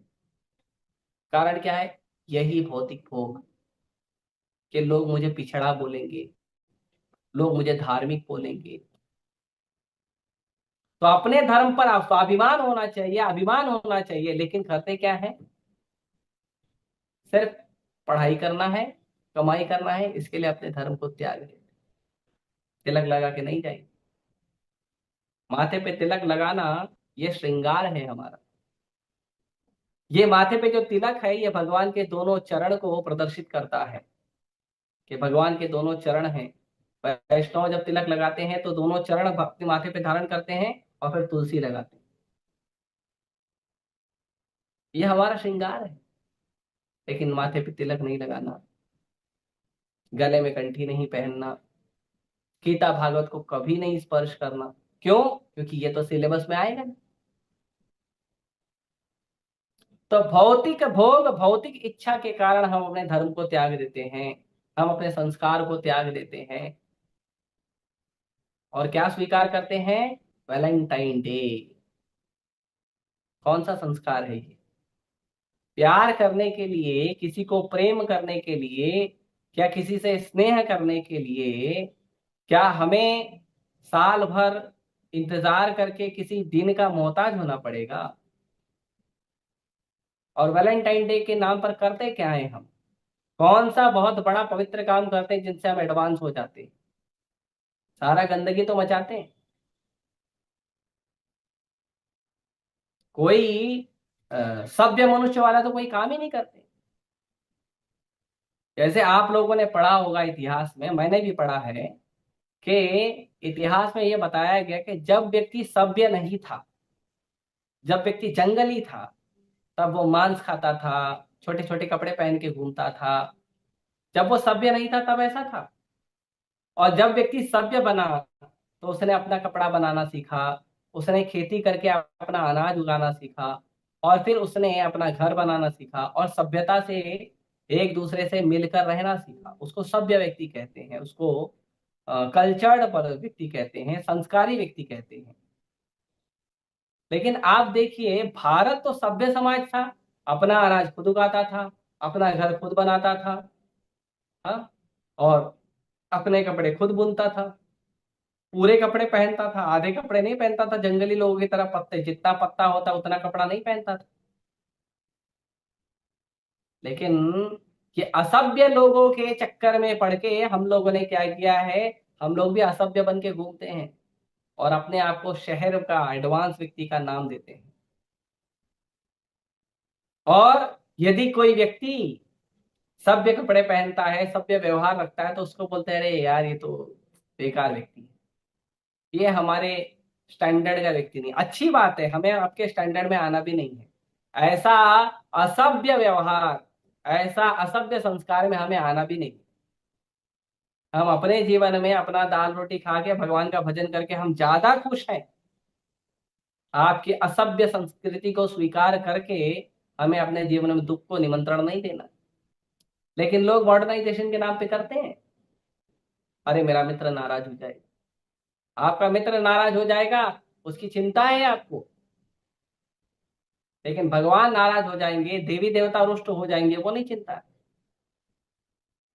कारण क्या है? यही भौतिक भोग, कि लोग मुझे पिछड़ा बोलेंगे, लोग मुझे धार्मिक बोलेंगे। तो अपने धर्म पर स्वाभिमान होना चाहिए, अभिमान होना चाहिए, लेकिन करते क्या है? सिर्फ पढ़ाई करना है, कमाई करना है, इसके लिए अपने धर्म को त्याग दे, तिलक लगा के नहीं जाएंगे। माथे पे तिलक लगाना ये श्रृंगार है हमारा। ये माथे पे जो तिलक है, ये भगवान के दोनों चरण को प्रदर्शित करता है कि भगवान के दोनों चरण हैं। वैष्णव जब तिलक लगाते हैं तो दोनों चरण भक्ति माथे पे धारण करते हैं और फिर तुलसी लगाते हैं। ये हमारा श्रृंगार है। लेकिन माथे पे तिलक नहीं लगाना, गले में कंठी नहीं पहनना, गीता भागवत को कभी नहीं स्पर्श करना। क्यों? क्योंकि ये तो सिलेबस में आएगा नहीं। तो भौतिक भोग, भौतिक इच्छा के कारण हम अपने धर्म को त्याग देते हैं, हम अपने संस्कार को त्याग देते हैं, और क्या स्वीकार करते हैं? Valentine day. कौन सा संस्कार है ये? प्यार करने के लिए, किसी को प्रेम करने के लिए, क्या किसी से स्नेह करने के लिए, क्या हमें साल भर इंतजार करके किसी दिन का मोहताज होना पड़ेगा? और वैलेंटाइन डे के नाम पर करते क्या है हम? कौन सा बहुत बड़ा पवित्र काम करते हैं जिनसे हम एडवांस हो जाते हैं? सारा गंदगी तो मचाते हैं। कोई सभ्य मनुष्य वाला तो कोई काम ही नहीं करते। जैसे आप लोगों ने पढ़ा होगा इतिहास में, मैंने भी पढ़ा है कि इतिहास में यह बताया गया कि जब व्यक्ति सभ्य नहीं था, जब व्यक्ति जंगली था, तब वो मांस खाता था, छोटे छोटे कपड़े पहन के घूमता था। जब वो सभ्य नहीं था तब ऐसा था। और जब व्यक्ति सभ्य बना तो उसने अपना कपड़ा बनाना सीखा, उसने खेती करके अपना अनाज उगाना सीखा, और फिर उसने अपना घर बनाना सीखा, और सभ्यता से एक दूसरे से मिलकर रहना सीखा। उसको सभ्य व्यक्ति कहते हैं, उसको कल्चर्ड पर व्यक्ति कहते हैं, संस्कारी व्यक्ति कहते हैं। लेकिन आप देखिए, भारत तो सभ्य समाज था, अपना अनाज खुद उगाता था, अपना घर खुद बनाता था, हाँ, और अपने कपड़े खुद बुनता था, पूरे कपड़े पहनता था, आधे कपड़े नहीं पहनता था, जंगली लोगों की तरह पत्ते, जितना पत्ता होता उतना कपड़ा नहीं पहनता था। लेकिन ये असभ्य लोगों के चक्कर में पड़ के हम लोगों ने क्या किया है? हम लोग भी असभ्य बन के घूमते हैं, और अपने आप को शहर का एडवांस व्यक्ति का नाम देते हैं। और यदि कोई व्यक्ति सभ्य कपड़े पहनता है, सभ्य व्यवहार रखता है, तो उसको बोलते हैं अरे यार ये तो बेकार व्यक्ति है, ये हमारे स्टैंडर्ड का व्यक्ति नहीं। अच्छी बात है, हमें आपके स्टैंडर्ड में आना भी नहीं है। ऐसा असभ्य व्यवहार, ऐसा असभ्य संस्कार में हमें आना भी नहीं। हम अपने जीवन में अपना दाल रोटी खा के भगवान का भजन करके हम ज्यादा खुश हैं। आपकी असभ्य संस्कृति को स्वीकार करके हमें अपने जीवन में दुख को निमंत्रण नहीं देना। लेकिन लोग मॉडर्नाइजेशन के नाम पे करते हैं, अरे मेरा मित्र नाराज हो जाएगा। आपका मित्र नाराज हो जाएगा, उसकी चिंता है आपको, लेकिन भगवान नाराज हो जाएंगे, देवी देवता रुष्ट हो जाएंगे, वो नहीं चिंता है।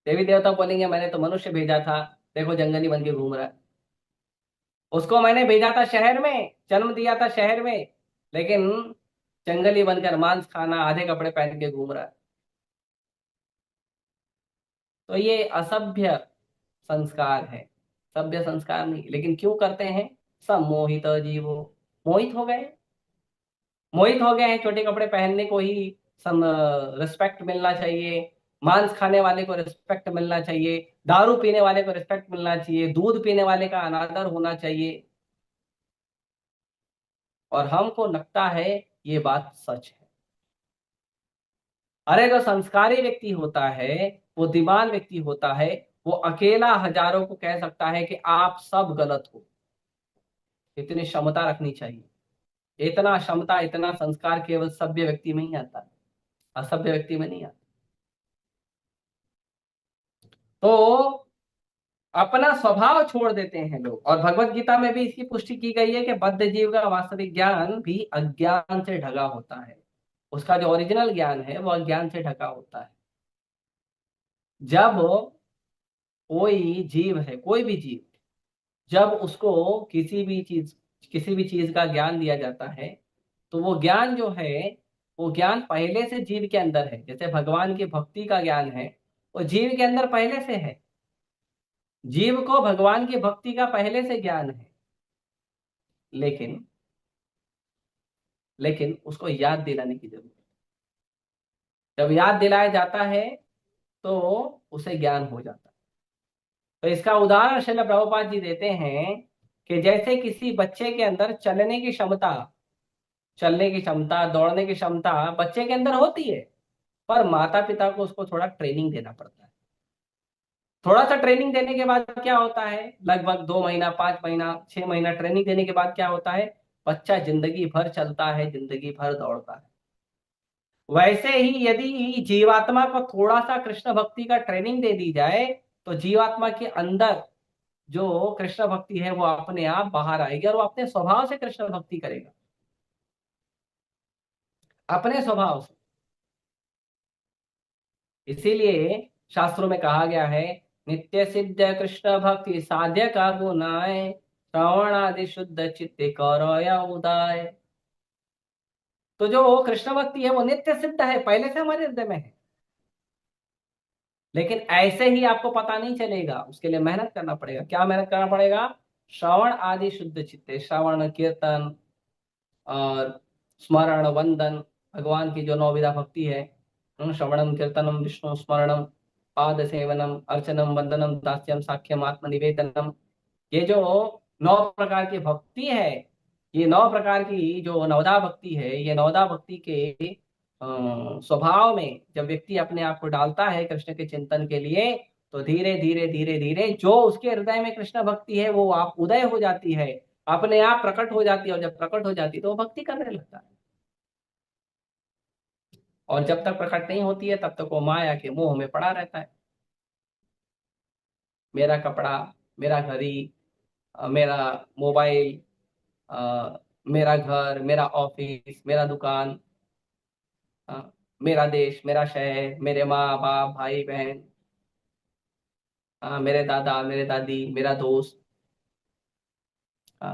देवी देवता बोलेंगे मैंने तो मनुष्य भेजा था, देखो जंगली बन के घूम रहा है। उसको मैंने भेजा था शहर में, जन्म दिया था शहर में, लेकिन जंगली बनकर मांस खाना, आधे कपड़े पहन के घूम रहा है। तो ये असभ्य संस्कार है, सभ्य संस्कार नहीं। लेकिन क्यों करते हैं? सम्मोहित जीवो, मोहित हो गए, मोहित हो गए हैं। छोटे कपड़े पहनने को ही सम रिस्पेक्ट मिलना चाहिए, मांस खाने वाले को रिस्पेक्ट मिलना चाहिए, दारू पीने वाले को रिस्पेक्ट मिलना चाहिए, दूध पीने वाले का अनादर होना चाहिए। और हमको लगता है ये बात सच है। अरे जो संस्कारी व्यक्ति होता है, वो बुद्धिमान व्यक्ति होता है, वो अकेला हजारों को कह सकता है कि आप सब गलत हो। इतनी क्षमता रखनी चाहिए। इतना क्षमता, इतना संस्कार केवल सभ्य व्यक्ति में ही आता है, असभ्य व्यक्ति में नहीं आता। तो अपना स्वभाव छोड़ देते हैं लोग। और भगवत गीता में भी इसकी पुष्टि की गई है कि बद्ध जीव का वास्तविक ज्ञान भी अज्ञान से ढका होता है। उसका जो ओरिजिनल ज्ञान है वो अज्ञान से ढका होता है। जब कोई जीव है, कोई भी जीव, जब उसको किसी भी चीज का ज्ञान दिया जाता है, तो वो ज्ञान जो है, वो ज्ञान पहले से जीव के अंदर है। जैसे भगवान की भक्ति का ज्ञान है, वो जीव के अंदर पहले से है। जीव को भगवान की भक्ति का पहले से ज्ञान है, लेकिन लेकिन उसको याद दिलाने की जरूरत है। जब याद दिलाया जाता है तो उसे ज्ञान हो जाता है। तो इसका उदाहरण श्रील प्रभुपाद जी देते हैं कि जैसे किसी बच्चे के अंदर चलने की क्षमता, दौड़ने की क्षमता बच्चे के अंदर होती है, पर माता पिता को उसको थोड़ा ट्रेनिंग देना पड़ता है। थोड़ा सा ट्रेनिंग देने के बाद क्या होता है, लगभग 2 महीना, 5 महीना, 6 महीना ट्रेनिंग देने के बाद क्या होता है, बच्चा जिंदगी भर चलता है, जिंदगी भर दौड़ता है। वैसे ही यदि जीवात्मा को थोड़ा सा कृष्ण भक्ति का ट्रेनिंग दे दी जाए, तो जीवात्मा के अंदर जो कृष्ण भक्ति है वो अपने आप बाहर आएगी और वो अपने स्वभाव से कृष्ण भक्ति करेगा, अपने स्वभाव से। इसीलिए शास्त्रों में कहा गया है, नित्य सिद्ध कृष्ण भक्ति साध्य का गुनाय, श्रवण आदि शुद्ध चित्त करो या उदाय। तो जो कृष्ण भक्ति है वो नित्य सिद्ध है, पहले से हमारे हृदय में है। लेकिन ऐसे ही आपको पता नहीं चलेगा, उसके लिए मेहनत करना पड़ेगा। क्या मेहनत करना पड़ेगा? श्रवण आदि शुद्ध चित्ते, श्रवण, कीर्तन और स्मरण, वंदन, भगवान की जो 9 विधा भक्ति है, श्रवणम, कीर्तनम, विष्णु स्मरणम, पाद सेवनम, अर्चनम, वंदनम, दास्यम, साख्यम, आत्मनिवेदनम, ये जो 9 प्रकार की भक्ति है, ये 9 प्रकार की जो नवदा भक्ति है, ये नवदा भक्ति के स्वभाव में जब व्यक्ति अपने आप को डालता है कृष्ण के चिंतन के लिए, तो धीरे धीरे धीरे धीरे जो उसके हृदय में कृष्ण भक्ति है वो आप उदय हो जाती है, अपने आप प्रकट हो जाती है। और जब प्रकट हो जाती है तो वो भक्ति करने लगता है। और जब तक प्रकट नहीं होती है तब तक वो माया के मोह में पड़ा रहता है। मेरा कपड़ा, मेरा घड़ी, मेरा मोबाइल, मेरा घर, मेरा ऑफिस, मेरा दुकान, मेरा देश, मेरा शहर, मेरे माँ बाप, भाई बहन, मेरे दादा, मेरे दादी, मेरा दोस्त,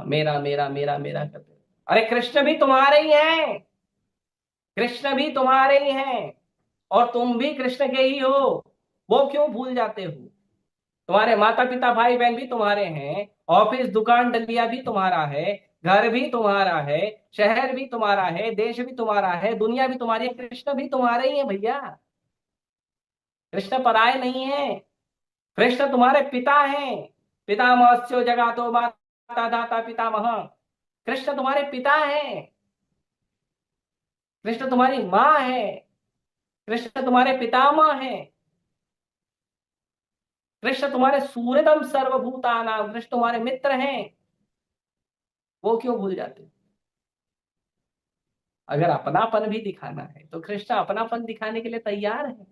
मेरा मेरा मेरा मेरा करते। अरे कृष्ण भी तुम्हारे ही हैं, कृष्ण भी तुम्हारे ही हैं, और तुम भी कृष्ण के ही हो। वो क्यों भूल जाते हो? तुम्हारे माता पिता भाई बहन भी तुम्हारे हैं, ऑफिस दुकान डलिया भी तुम्हारा है, घर भी तुम्हारा है, शहर भी तुम्हारा है, देश भी तुम्हारा है, दुनिया भी तुम्हारी है, कृष्ण भी तुम्हारे ही है भैया। कृष्ण पराये नहीं है। कृष्ण तुम्हारे पिता हैं। पितामहस्य जगातो माता दाता पितामह। कृष्ण तुम्हारे पिता हैं। कृष्ण तुम्हारी माँ है। कृष्ण तुम्हारे पितामह हैं। कृष्ण तुम्हारे सूर्यतम सर्वभूतानाम, कृष्ण तुम्हारे मित्र हैं। वो क्यों भूल जाते? अगर अपनापन भी दिखाना है तो कृष्ण अपनापन दिखाने के लिए तैयार है।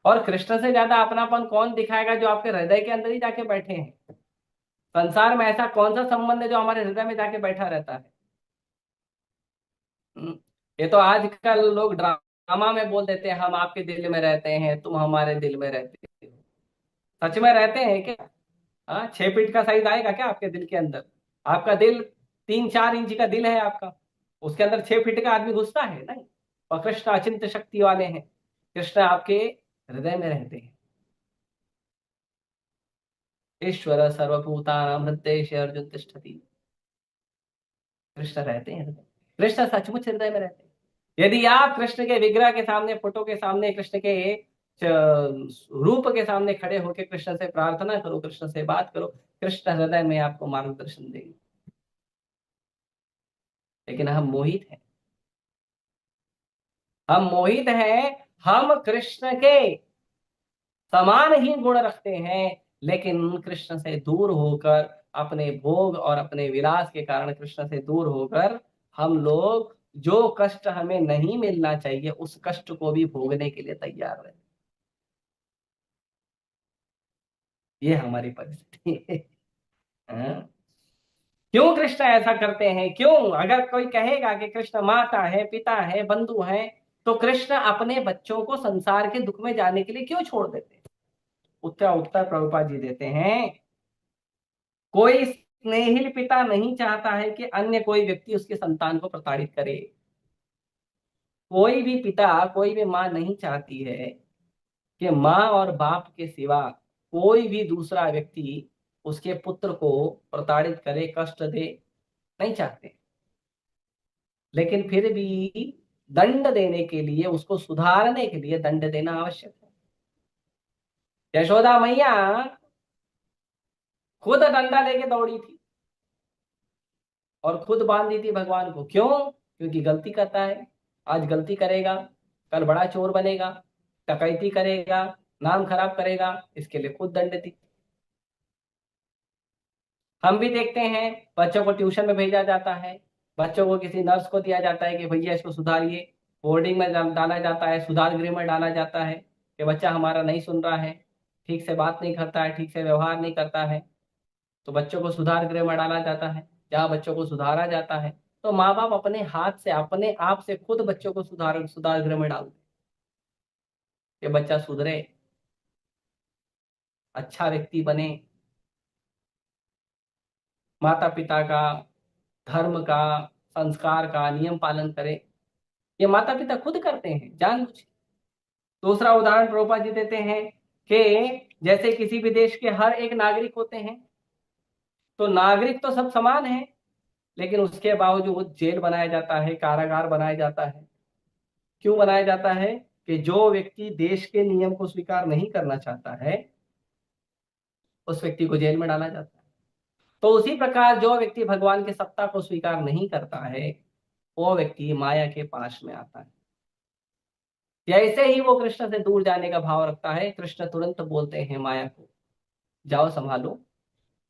और कृष्ण से ज्यादा अपनापन कौन दिखाएगा, जो आपके हृदय के अंदर ही जाके बैठे हैं। संसार में ऐसा कौन सा संबंध है जो हमारे हृदय में जाके बैठा रहता है? हम्म, ये तो आजकल लोग ड्रामा में बोल देते हैं, हम आपके दिल में रहते हैं, तुम हमारे दिल में रहते हो। सच में रहते हैं क्या? हाँ, 6 फीट का साइज आएगा क्या आपके दिल के अंदर? आपका दिल 3-4 इंच का दिल है आपका, उसके अंदर 6 फीट का आदमी घुसता है नहीं। और कृष्ण अचिंत्य शक्ति वाले हैं। कृष्ण आपके हृदय में रहते हैं। ईश्वर सर्वभूतानां हृदय अर्जुन तिष्ठति। कृष्ण रहते हैं हृदय। कृष्ण सचमुच हृदय में रहते हैं। यदि आप कृष्ण के विग्रह के सामने, फोटो के सामने, कृष्ण के रूप के सामने खड़े होकर कृष्ण से प्रार्थना करो, कृष्ण से बात करो, कृष्ण हृदय में आपको मार्गदर्शन देंगे। लेकिन हम मोहित हैं। हम मोहित हैं। हम कृष्ण के समान ही गुण रखते हैं, लेकिन कृष्ण से दूर होकर, अपने भोग और अपने विलास के कारण कृष्ण से दूर होकर, हम लोग जो कष्ट हमें नहीं मिलना चाहिए उस कष्ट को भी भोगने के लिए तैयार हैं। ये हमारी परिस्थिति है। हाँ? क्यों कृष्ण ऐसा करते हैं? क्यों? अगर कोई कहेगा कि कृष्ण माता है, पिता है, बंधु है, तो कृष्ण अपने बच्चों को संसार के दुख में जाने के लिए क्यों छोड़ देते हैं? उत्तर उत्तर प्रभुपाद जी देते हैं, कोई स्नेहिल पिता नहीं चाहता है कि अन्य कोई व्यक्ति उसके संतान को प्रताड़ित करे। कोई भी पिता, कोई भी माँ नहीं चाहती है कि माँ और बाप के सिवा कोई भी दूसरा व्यक्ति उसके पुत्र को प्रताड़ित करे, कष्ट दे। नहीं चाहते। लेकिन फिर भी दंड देने के लिए, उसको सुधारने के लिए दंड देना आवश्यक है। यशोदा मैया खुद डंडा लेके दौड़ी थी और खुद बांध दी थी भगवान को। क्यों? क्योंकि गलती करता है। आज गलती करेगा, कल बड़ा चोर बनेगा, डकैती करेगा, नाम खराब करेगा, इसके लिए खुद दंड दी। हम भी देखते हैं, बच्चों को ट्यूशन में भेजा जाता है, बच्चों को किसी नर्स को दिया जाता है कि भैया इसको सुधारिए। बोर्डिंग में डाला जाता है, सुधार गृह में डाला जाता है कि बच्चा हमारा नहीं सुन रहा है, ठीक से बात नहीं करता है, ठीक से व्यवहार नहीं करता है। तो बच्चों को सुधार गृह में डाला जाता है, जहाँ बच्चों को सुधारा जाता है। तो माँ बाप अपने हाथ से, अपने आप से खुद बच्चों को सुधार सुधार गृह में डालते हैं कि बच्चा सुधरे, अच्छा व्यक्ति बने, माता पिता का, धर्म का, संस्कार का नियम पालन करे। ये माता पिता खुद करते हैं जानबूझ के। दूसरा उदाहरण प्रभुपाद जी देते हैं कि जैसे किसी भी देश के हर एक नागरिक होते हैं, तो नागरिक तो सब समान है, लेकिन उसके बावजूद जेल बनाया जाता है, कारागार बनाया जाता है। क्यों बनाया जाता है? कि जो व्यक्ति देश के नियम को स्वीकार नहीं करना चाहता है, उस व्यक्ति को जेल में डाला जाता है। तो उसी प्रकार जो व्यक्ति भगवान की सत्ता को स्वीकार नहीं करता है, वो व्यक्ति माया के पास में आता है। जैसे ही वो कृष्ण से दूर जाने का भाव रखता है, कृष्ण तुरंत बोलते हैं माया को, जाओ संभालो,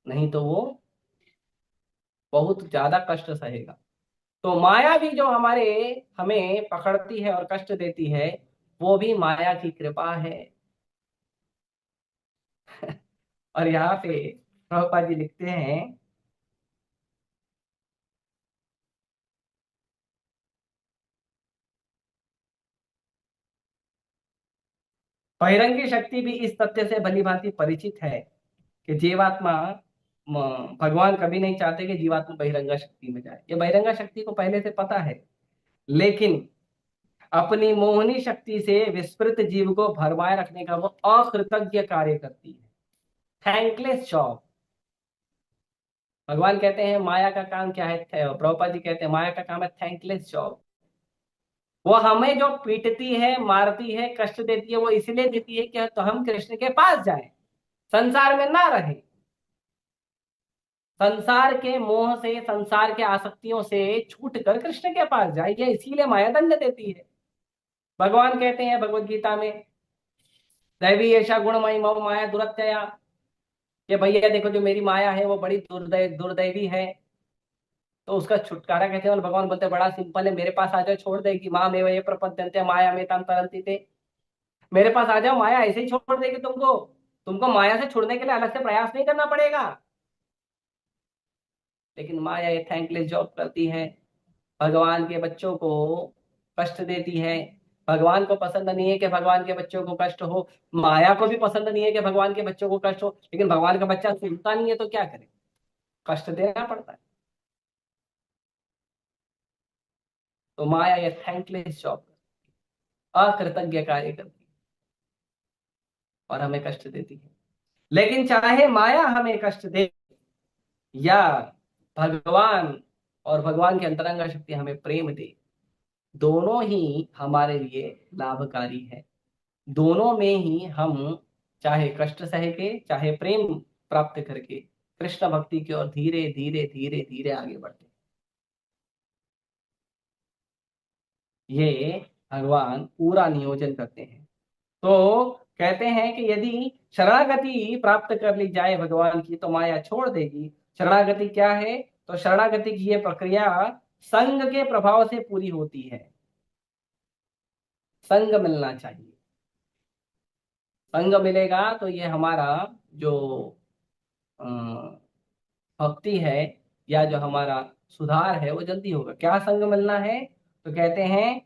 नहीं तो वो बहुत ज्यादा कष्ट सहेगा। तो माया भी जो हमें पकड़ती है और कष्ट देती है, वो भी माया की कृपा है। और यहाँ पे प्रभुपाद जी लिखते हैं, बहिरंगी शक्ति भी इस तथ्य से भली भांति परिचित है कि जीवात्मा, भगवान कभी नहीं चाहते कि जीवात्मा बहिरंगा शक्ति में जाए। ये बहिरंगा शक्ति को पहले से पता है, लेकिन अपनी मोहनी शक्ति से विस्मृत जीव को भरमाए रखने का वो अकृतज्ञ कार्य करती है। Thankless job. भगवान कहते हैं माया का काम क्या है, प्रभुपाद जी कहते हैं माया का काम है थैंकलेस जॉब। वो हमें जो पीटती है, मारती है, कष्ट देती है, वो इसलिए देती है कि तो हम कृष्ण के पास जाएं, संसार में ना रहें, संसार के मोह से, संसार के आसक्तियों से छूट कर कृष्ण के पास जाए, ये इसीलिए माया दंड देती है। भगवान कहते हैं भगवत गीता में, दैवी ऐसा गुणमयी मम माया दुरत्यया, कि भैया देखो जो मेरी माया है वो बड़ी दुर्दैवी है, तो उसका छुटकारा कैसे। और भगवान बोलते हैं बड़ा सिंपल है, मेरे पास आ जाओ, छोड़ देगी। माँ में ये प्रपद्यन्ते माया में तम तरंती थे, मेरे पास आ जाओ, माया ऐसे ही छोड़ देगी तुमको। तुमको माया से छुड़ने के लिए अलग से प्रयास नहीं करना पड़ेगा। लेकिन माया ये थैंकलेस जॉब करती है, भगवान के बच्चों को कष्ट देती है। भगवान को पसंद नहीं है कि भगवान के बच्चों को कष्ट हो, माया को भी पसंद नहीं है कि भगवान के बच्चों को कष्ट हो, लेकिन भगवान का बच्चा सुनता नहीं है तो क्या करे, कष्ट देना पड़ता है। तो माया ये थैंकलेस जॉब, अकृतज्ञ कार्य करती है और हमें कष्ट देती है। लेकिन चाहे माया हमें कष्ट दे या भगवान और भगवान की अंतरंग शक्ति हमें प्रेम दे, दोनों ही हमारे लिए लाभकारी है। दोनों में ही हम चाहे कष्ट सह के, चाहे प्रेम प्राप्त करके कृष्ण भक्ति की ओर धीरे धीरे धीरे धीरे आगे बढ़ते हैं। ये भगवान पूरा नियोजन करते हैं। तो कहते हैं कि यदि शरणागति प्राप्त कर ली जाए भगवान की तो माया छोड़ देगी। शरणागति क्या है, तो शरणागति की ये प्रक्रिया संग के प्रभाव से पूरी होती है। संग मिलना चाहिए, संग मिलेगा तो ये हमारा जो अ, भक्ति है या जो हमारा सुधार है वो जल्दी होगा। क्या संग मिलना है, तो कहते हैं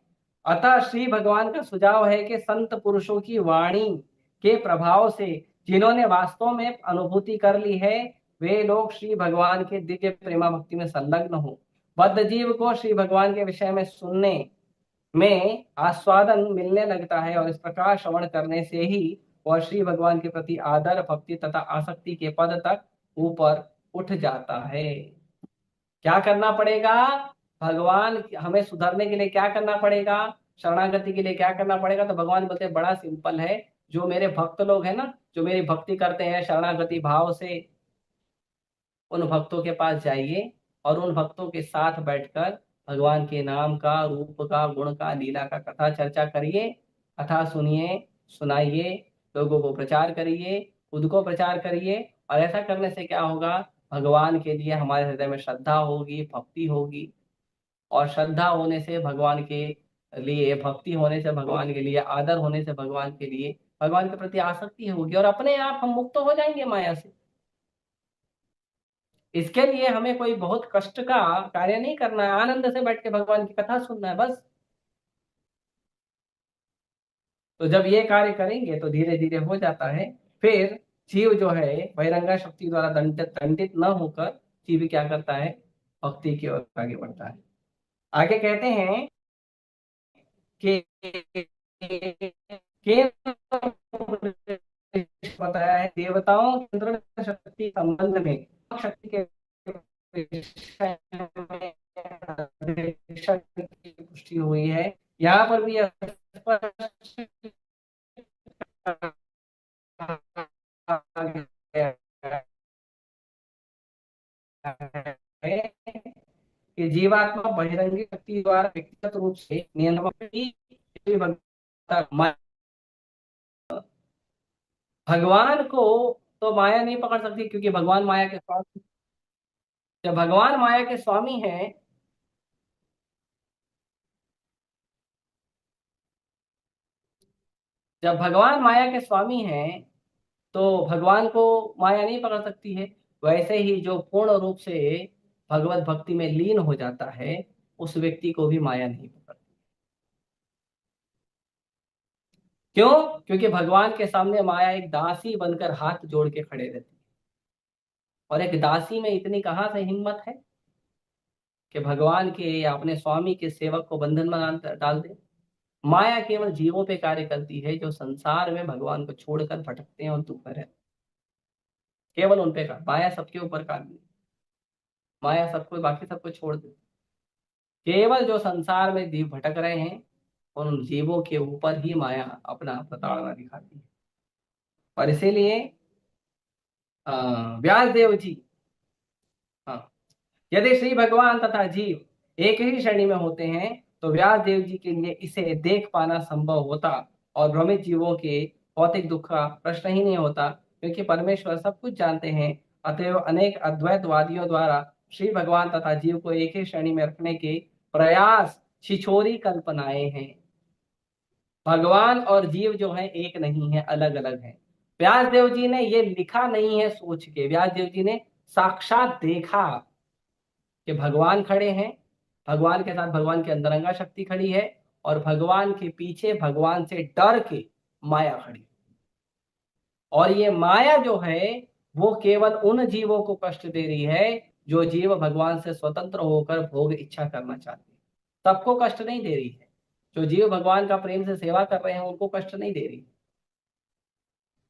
अतः श्री भगवान का सुझाव है कि संत पुरुषों की वाणी के प्रभाव से जिन्होंने वास्तव में अनुभूति कर ली है, वे लोग श्री भगवान के दिव्य प्रेमा भक्ति में संलग्न हो। बद्ध जीव को श्री भगवान के विषय में सुनने में आस्वादन मिलने लगता है और इस प्रकार श्रवण करने से ही वह श्री भगवान के प्रति आदर, भक्ति तथा आसक्ति के पद तक ऊपर उठ जाता है। क्या करना पड़ेगा, भगवान हमें सुधरने के लिए क्या करना पड़ेगा, शरणागति के लिए क्या करना पड़ेगा, तो भगवान बोलते हैं बड़ा सिंपल है। जो मेरे भक्त लोग हैं ना, जो मेरी भक्ति करते हैं शरणागति भाव से, उन भक्तों के पास जाइए और उन भक्तों के साथ बैठकर भगवान के नाम का, रूप का, गुण का, लीला का कथा चर्चा करिए, कथा सुनिए, सुनाइए, लोगों को प्रचार करिए, खुद को प्रचार करिए। और ऐसा करने से क्या होगा, भगवान के लिए हमारे हृदय में श्रद्धा होगी, भक्ति होगी, और श्रद्धा होने से भगवान के लिए, भक्ति होने से भगवान के लिए, आदर होने से भगवान के लिए, भगवान के प्रति आसक्ति होगी और अपने आप हम मुक्त हो जाएंगे माया से। इसके लिए हमें कोई बहुत कष्ट का कार्य नहीं करना है, आनंद से बैठ के भगवान की कथा सुनना है बस। तो जब ये कार्य करेंगे तो धीरे धीरे हो जाता है। फिर जीव जो है बहिरंगा शक्ति द्वारा दंडित न होकर जीव क्या करता है, भक्ति की ओर आगे बढ़ता है। आगे कहते हैं कि बताया है देवताओं के अंतरण शक्ति संबंध में शक्ति के विषय में की पुष्टि हुई है। यहाँ पर भी स्पष्ट कहा गया है कि जीवात्मा बहिरंगी शक्ति द्वारा व्यक्तिगत रूप से नियंत्रण भगवान को तो माया नहीं पकड़ सकती, क्योंकि भगवान माया के स्वामी, जब भगवान माया के स्वामी हैं, जब भगवान माया के स्वामी हैं तो भगवान को माया नहीं पकड़ सकती है। वैसे ही जो पूर्ण रूप से भगवत भक्ति में लीन हो जाता है उस व्यक्ति को भी माया नहीं पकड़ती। क्यों, क्योंकि भगवान के सामने माया एक दासी बनकर हाथ जोड़ के खड़े रहती है। और एक दासी में इतनी कहां से हिम्मत है कि भगवान के या अपने स्वामी के सेवक को बंधन में डाल दे। माया केवल जीवों पे कार्य करती है जो संसार में भगवान को छोड़कर भटकते हैं और दुख में रहते हैं। केवल उन पे कर, माया सबके ऊपर काट दी, माया सबको, बाकी सबको छोड़ दे। केवल जो संसार में जीव भटक रहे हैं उन जीवों के ऊपर ही माया अपना प्रताड़ना दिखाती है। और इसीलिए व्यास देव जी, हाँ, यदि श्री भगवान तथा जीव एक ही श्रेणी में होते हैं तो व्यास देव जी के लिए इसे देख पाना संभव होता और भ्रमित जीवों के भौतिक दुख का प्रश्न ही नहीं होता, क्योंकि परमेश्वर सब कुछ जानते हैं। अतएव अनेक अद्वैतवादियों द्वारा श्री भगवान तथा जीव को एक ही श्रेणी में रखने के प्रयास छिछोरी कल्पनाएं हैं। भगवान और जीव जो है एक नहीं है, अलग अलग है। व्यास देव जी ने ये लिखा नहीं है सोच के, व्यास देव जी ने साक्षात देखा कि भगवान खड़े हैं, भगवान के साथ भगवान की अंतरंगा शक्ति खड़ी है और भगवान के पीछे भगवान से डर के माया खड़ी। और ये माया जो है वो केवल उन जीवों को कष्ट दे रही है जो जीव भगवान से स्वतंत्र होकर भोग इच्छा करना चाहते हैं। सबको कष्ट नहीं दे रही है, जो जीव भगवान का प्रेम से सेवा कर रहे हैं उनको कष्ट नहीं दे रही।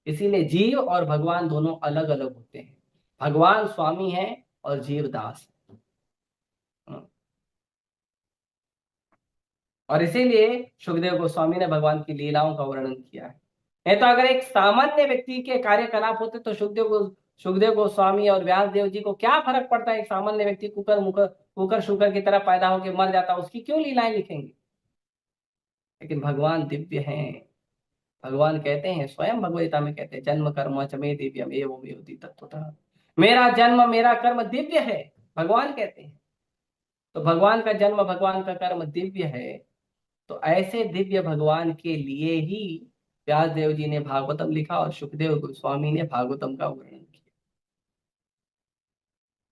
इसीलिए जीव और भगवान दोनों अलग अलग होते हैं। भगवान स्वामी है और जीव दास है। और इसीलिए सुखदेव गोस्वामी ने भगवान की लीलाओं का वर्णन किया है। नहीं तो अगर एक सामान्य व्यक्ति के कार्यकलाप होते तो सुखदेव गोस्वामी और व्यास देव जी को क्या फर्क पड़ता है? एक सामान्य व्यक्ति कुकर शुकर की तरह पैदा होकर मर जाता, उसकी क्यों लीलाएं लिखेंगे? लेकिन भगवान दिव्य हैं। भगवान कहते हैं, स्वयं भगवद्गीता में कहते हैं, जन्म कर्म च मे दिव्यम एवं योति तत्वतः। मेरा जन्म मेरा कर्म दिव्य है, भगवान कहते हैं। तो भगवान का जन्म भगवान का कर्म दिव्य है। तो ऐसे दिव्य भगवान के लिए ही व्यास देव जी ने भागवतम लिखा और सुखदेव गोस्वामी ने भागवतम का वर्णन किया।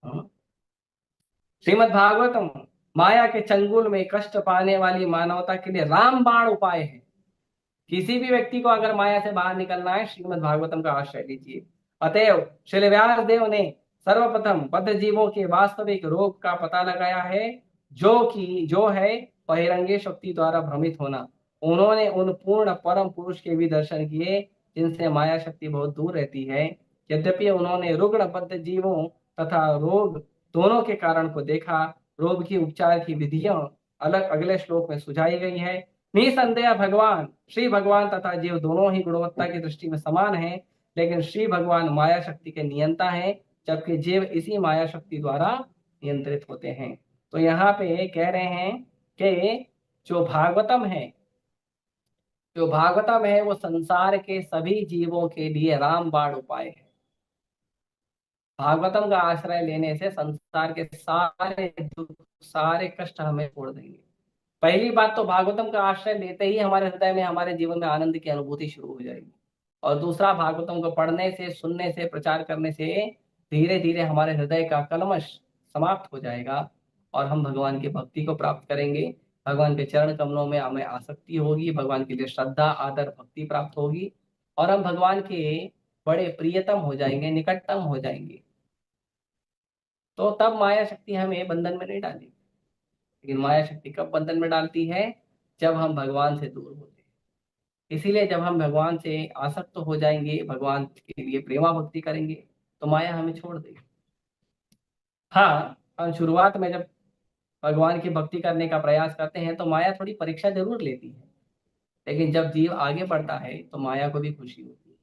हाँ? श्रीमद् भागवतम माया के चंगुल में कष्ट पाने वाली मानवता के लिए रामबाण उपाय है। किसी भी व्यक्ति को अगर माया से बाहर निकलना है, श्रीमद् भागवतम का आश्रय लीजिए। अतएव श्री व्यास देव ने सर्वप्रथम बद्ध जीवों के वास्तविक रोग का पता लगाया है, जो है बहिरंगी शक्ति द्वारा भ्रमित होना। उन्होंने उन पूर्ण परम पुरुष के भी दर्शन किए जिनसे माया शक्ति बहुत दूर रहती है। यद्यपि उन्होंने रुग्ण बद्ध जीवों तथा रोग दोनों के कारण को देखा। रोग की उपचार की विधियां अलग अगले श्लोक में सुझाई गई है। निसंदेह भगवान श्री भगवान तथा जीव दोनों ही गुणवत्ता की दृष्टि में समान हैं, लेकिन श्री भगवान माया शक्ति के नियंता हैं, जबकि जीव इसी माया शक्ति द्वारा नियंत्रित होते हैं। तो यहाँ पे कह रहे हैं कि जो भागवतम है वो संसार के सभी जीवों के लिए रामबाण उपाय है। भागवतम का आश्रय लेने से संसार के सारे दुख सारे कष्ट हमें छोड़ देंगे। पहली बात तो भागवतम का आश्रय लेते ही हमारे हृदय में हमारे जीवन में आनंद की अनुभूति शुरू हो जाएगी। और दूसरा, भागवतम को पढ़ने से, सुनने से, प्रचार करने से धीरे धीरे हमारे हृदय का कल्मश समाप्त हो जाएगा और हम भगवान की भक्ति को प्राप्त करेंगे। भगवान के चरण कमलों में हमें आसक्ति होगी, भगवान के लिए श्रद्धा आदर भक्ति प्राप्त होगी और हम भगवान के बड़े प्रियतम हो जाएंगे, निकटतम हो जाएंगे। तो तब माया शक्ति हमें बंधन में नहीं डालेगी। लेकिन माया शक्ति कब बंधन में डालती है? जब हम भगवान से दूर होते हैं। इसीलिए जब हम भगवान से आसक्त हो जाएंगे, भगवान के लिए प्रेमा भक्ति करेंगे, तो माया हमें छोड़ देगी। हाँ, हम शुरुआत में जब भगवान की भक्ति करने का प्रयास करते हैं तो माया थोड़ी परीक्षा जरूर लेती है, लेकिन जब जीव आगे बढ़ता है तो माया को भी खुशी होती है।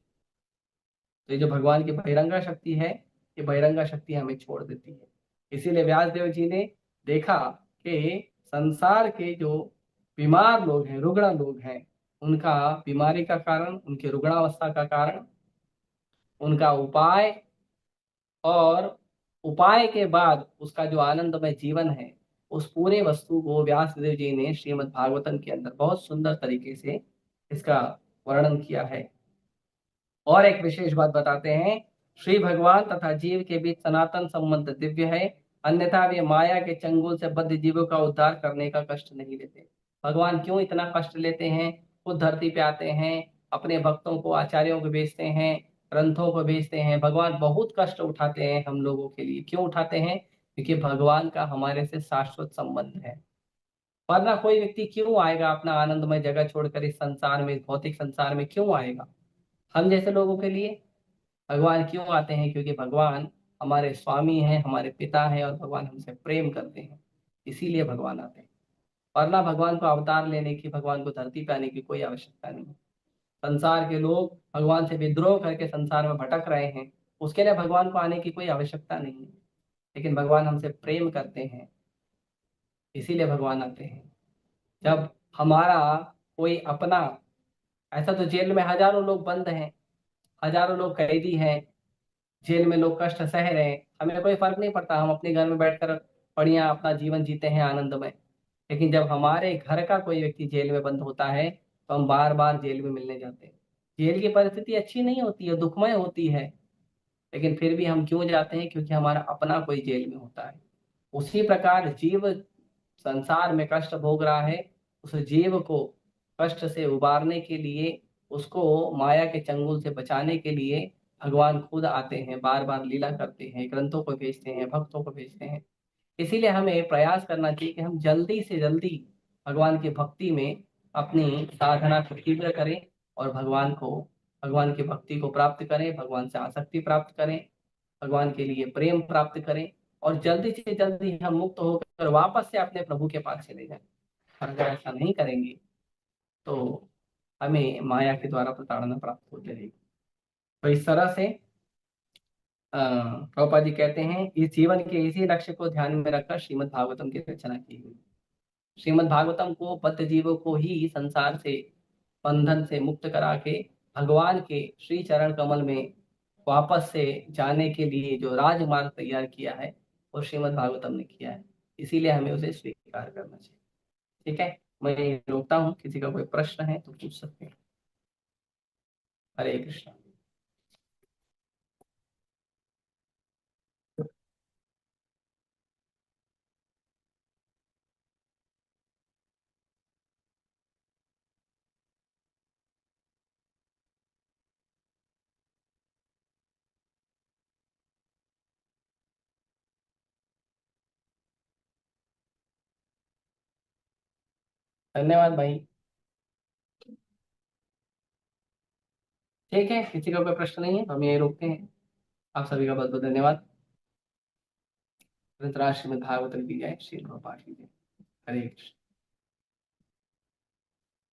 तो ये जो भगवान की बहिरंगा शक्ति है, ये बहिरंगा शक्ति हमें छोड़ देती है। इसीलिए व्यास देव जी ने देखा कि संसार के जो बीमार लोग हैं, रुग्ण लोग हैं, उनका बीमारी का कारण, उनकी रुग्णावस्था का कारण, उनका उपाय और उपाय के बाद उसका जो आनंदमय जीवन है, उस पूरे वस्तु को व्यास देव जी ने श्रीमद् भागवतम के अंदर बहुत सुंदर तरीके से इसका वर्णन किया है। और एक विशेष बात बताते हैं, श्री भगवान तथा जीव के बीच सनातन संबंध दिव्य है, अन्यथा वे माया के चंगुल से बद्ध जीवों का उद्धार करने का कष्ट नहीं लेते। भगवान क्यों इतना कष्ट लेते हैं? खुद धरती पे आते हैं, अपने भक्तों को, आचार्यों को भेजते हैं, ग्रंथों को भेजते हैं। भगवान बहुत कष्ट उठाते हैं हम लोगों के लिए। क्यों उठाते हैं? क्योंकि भगवान का हमारे से शाश्वत संबंध है। वरना कोई व्यक्ति क्यों आएगा अपना आनंदमय जगह छोड़कर इस संसार में, भौतिक संसार में क्यों आएगा हम जैसे लोगों के लिए? भगवान क्यों आते हैं? क्योंकि भगवान हमारे स्वामी हैं, हमारे पिता हैं, और भगवान हमसे प्रेम करते हैं, इसीलिए भगवान आते हैं। वरना भगवान को अवतार लेने की, भगवान को धरती पे आने की कोई आवश्यकता नहीं है। संसार के लोग भगवान से विद्रोह करके संसार में भटक रहे हैं, उसके लिए भगवान को आने की कोई आवश्यकता नहीं है। लेकिन भगवान हमसे प्रेम करते हैं, इसीलिए भगवान आते हैं। जब हमारा कोई अपना, ऐसा तो जेल में हजारों लोग बंद हैं, हजारों लोग कैदी हैं, जेल में लोग कष्ट सह रहे हैं, हमें कोई फर्क नहीं पड़ता, हम अपने घर में बैठकर बढ़िया अपना जीवन जीते हैं आनंदमय। लेकिन जब हमारे घर का कोई व्यक्ति जेल में बंद होता है, तो हम बार बार जेल में मिलने जाते हैं। जेल की परिस्थिति अच्छी नहीं होती है, दुखमय होती है, लेकिन फिर भी हम क्यों जाते हैं? क्योंकि हमारा अपना कोई जेल में होता है। उसी प्रकार जीव संसार में कष्ट भोग रहा है, उस जीव को कष्ट से उबारने के लिए, उसको माया के चंगुल से बचाने के लिए भगवान खुद आते हैं, बार बार लीला करते हैं, ग्रंथों को भेजते हैं, भक्तों को भेजते हैं। इसीलिए हमें प्रयास करना चाहिए कि हम जल्दी से जल्दी भगवान की भक्ति में अपनी साधना को तीव्र करें, और भगवान की भक्ति को प्राप्त करें, भगवान से आसक्ति प्राप्त करें, भगवान के लिए प्रेम प्राप्त करें, और जल्दी से जल्दी हम मुक्त होकर वापस से अपने प्रभु के पास चले जाएं। और अगर ऐसा नहीं करेंगे तो हमें माया के द्वारा प्रताड़ना प्राप्त होती रहेगी। तो इस तरह से प्रभुपाद जी कहते हैं, इस जीवन के इसी लक्ष्य को ध्यान में रखकर श्रीमद् भागवतम की रचना की हुई। श्रीमद् भागवतम को बद्ध जीवों को ही संसार से, बंधन से मुक्त करा के भगवान के श्री चरण कमल में वापस से जाने के लिए जो राजमार्ग तैयार किया है, वो श्रीमद् भागवतम ने किया है। इसीलिए हमें उसे स्वीकार करना चाहिए। ठीक है, मैं यहीं रोकता हूँ, किसी का कोई प्रश्न है तो पूछ सकते हैं। हरे कृष्ण। धन्यवाद भाई। ठीक है, किसी का कोई प्रश्न नहीं है तो हम यहीं रोकते हैं। आप सभी का बहुत बहुत धन्यवाद। धृतराष्ट्र श्रीमद् भागवतम की जय, श्री प्रभुपाद की जय। हरे कृष्ण।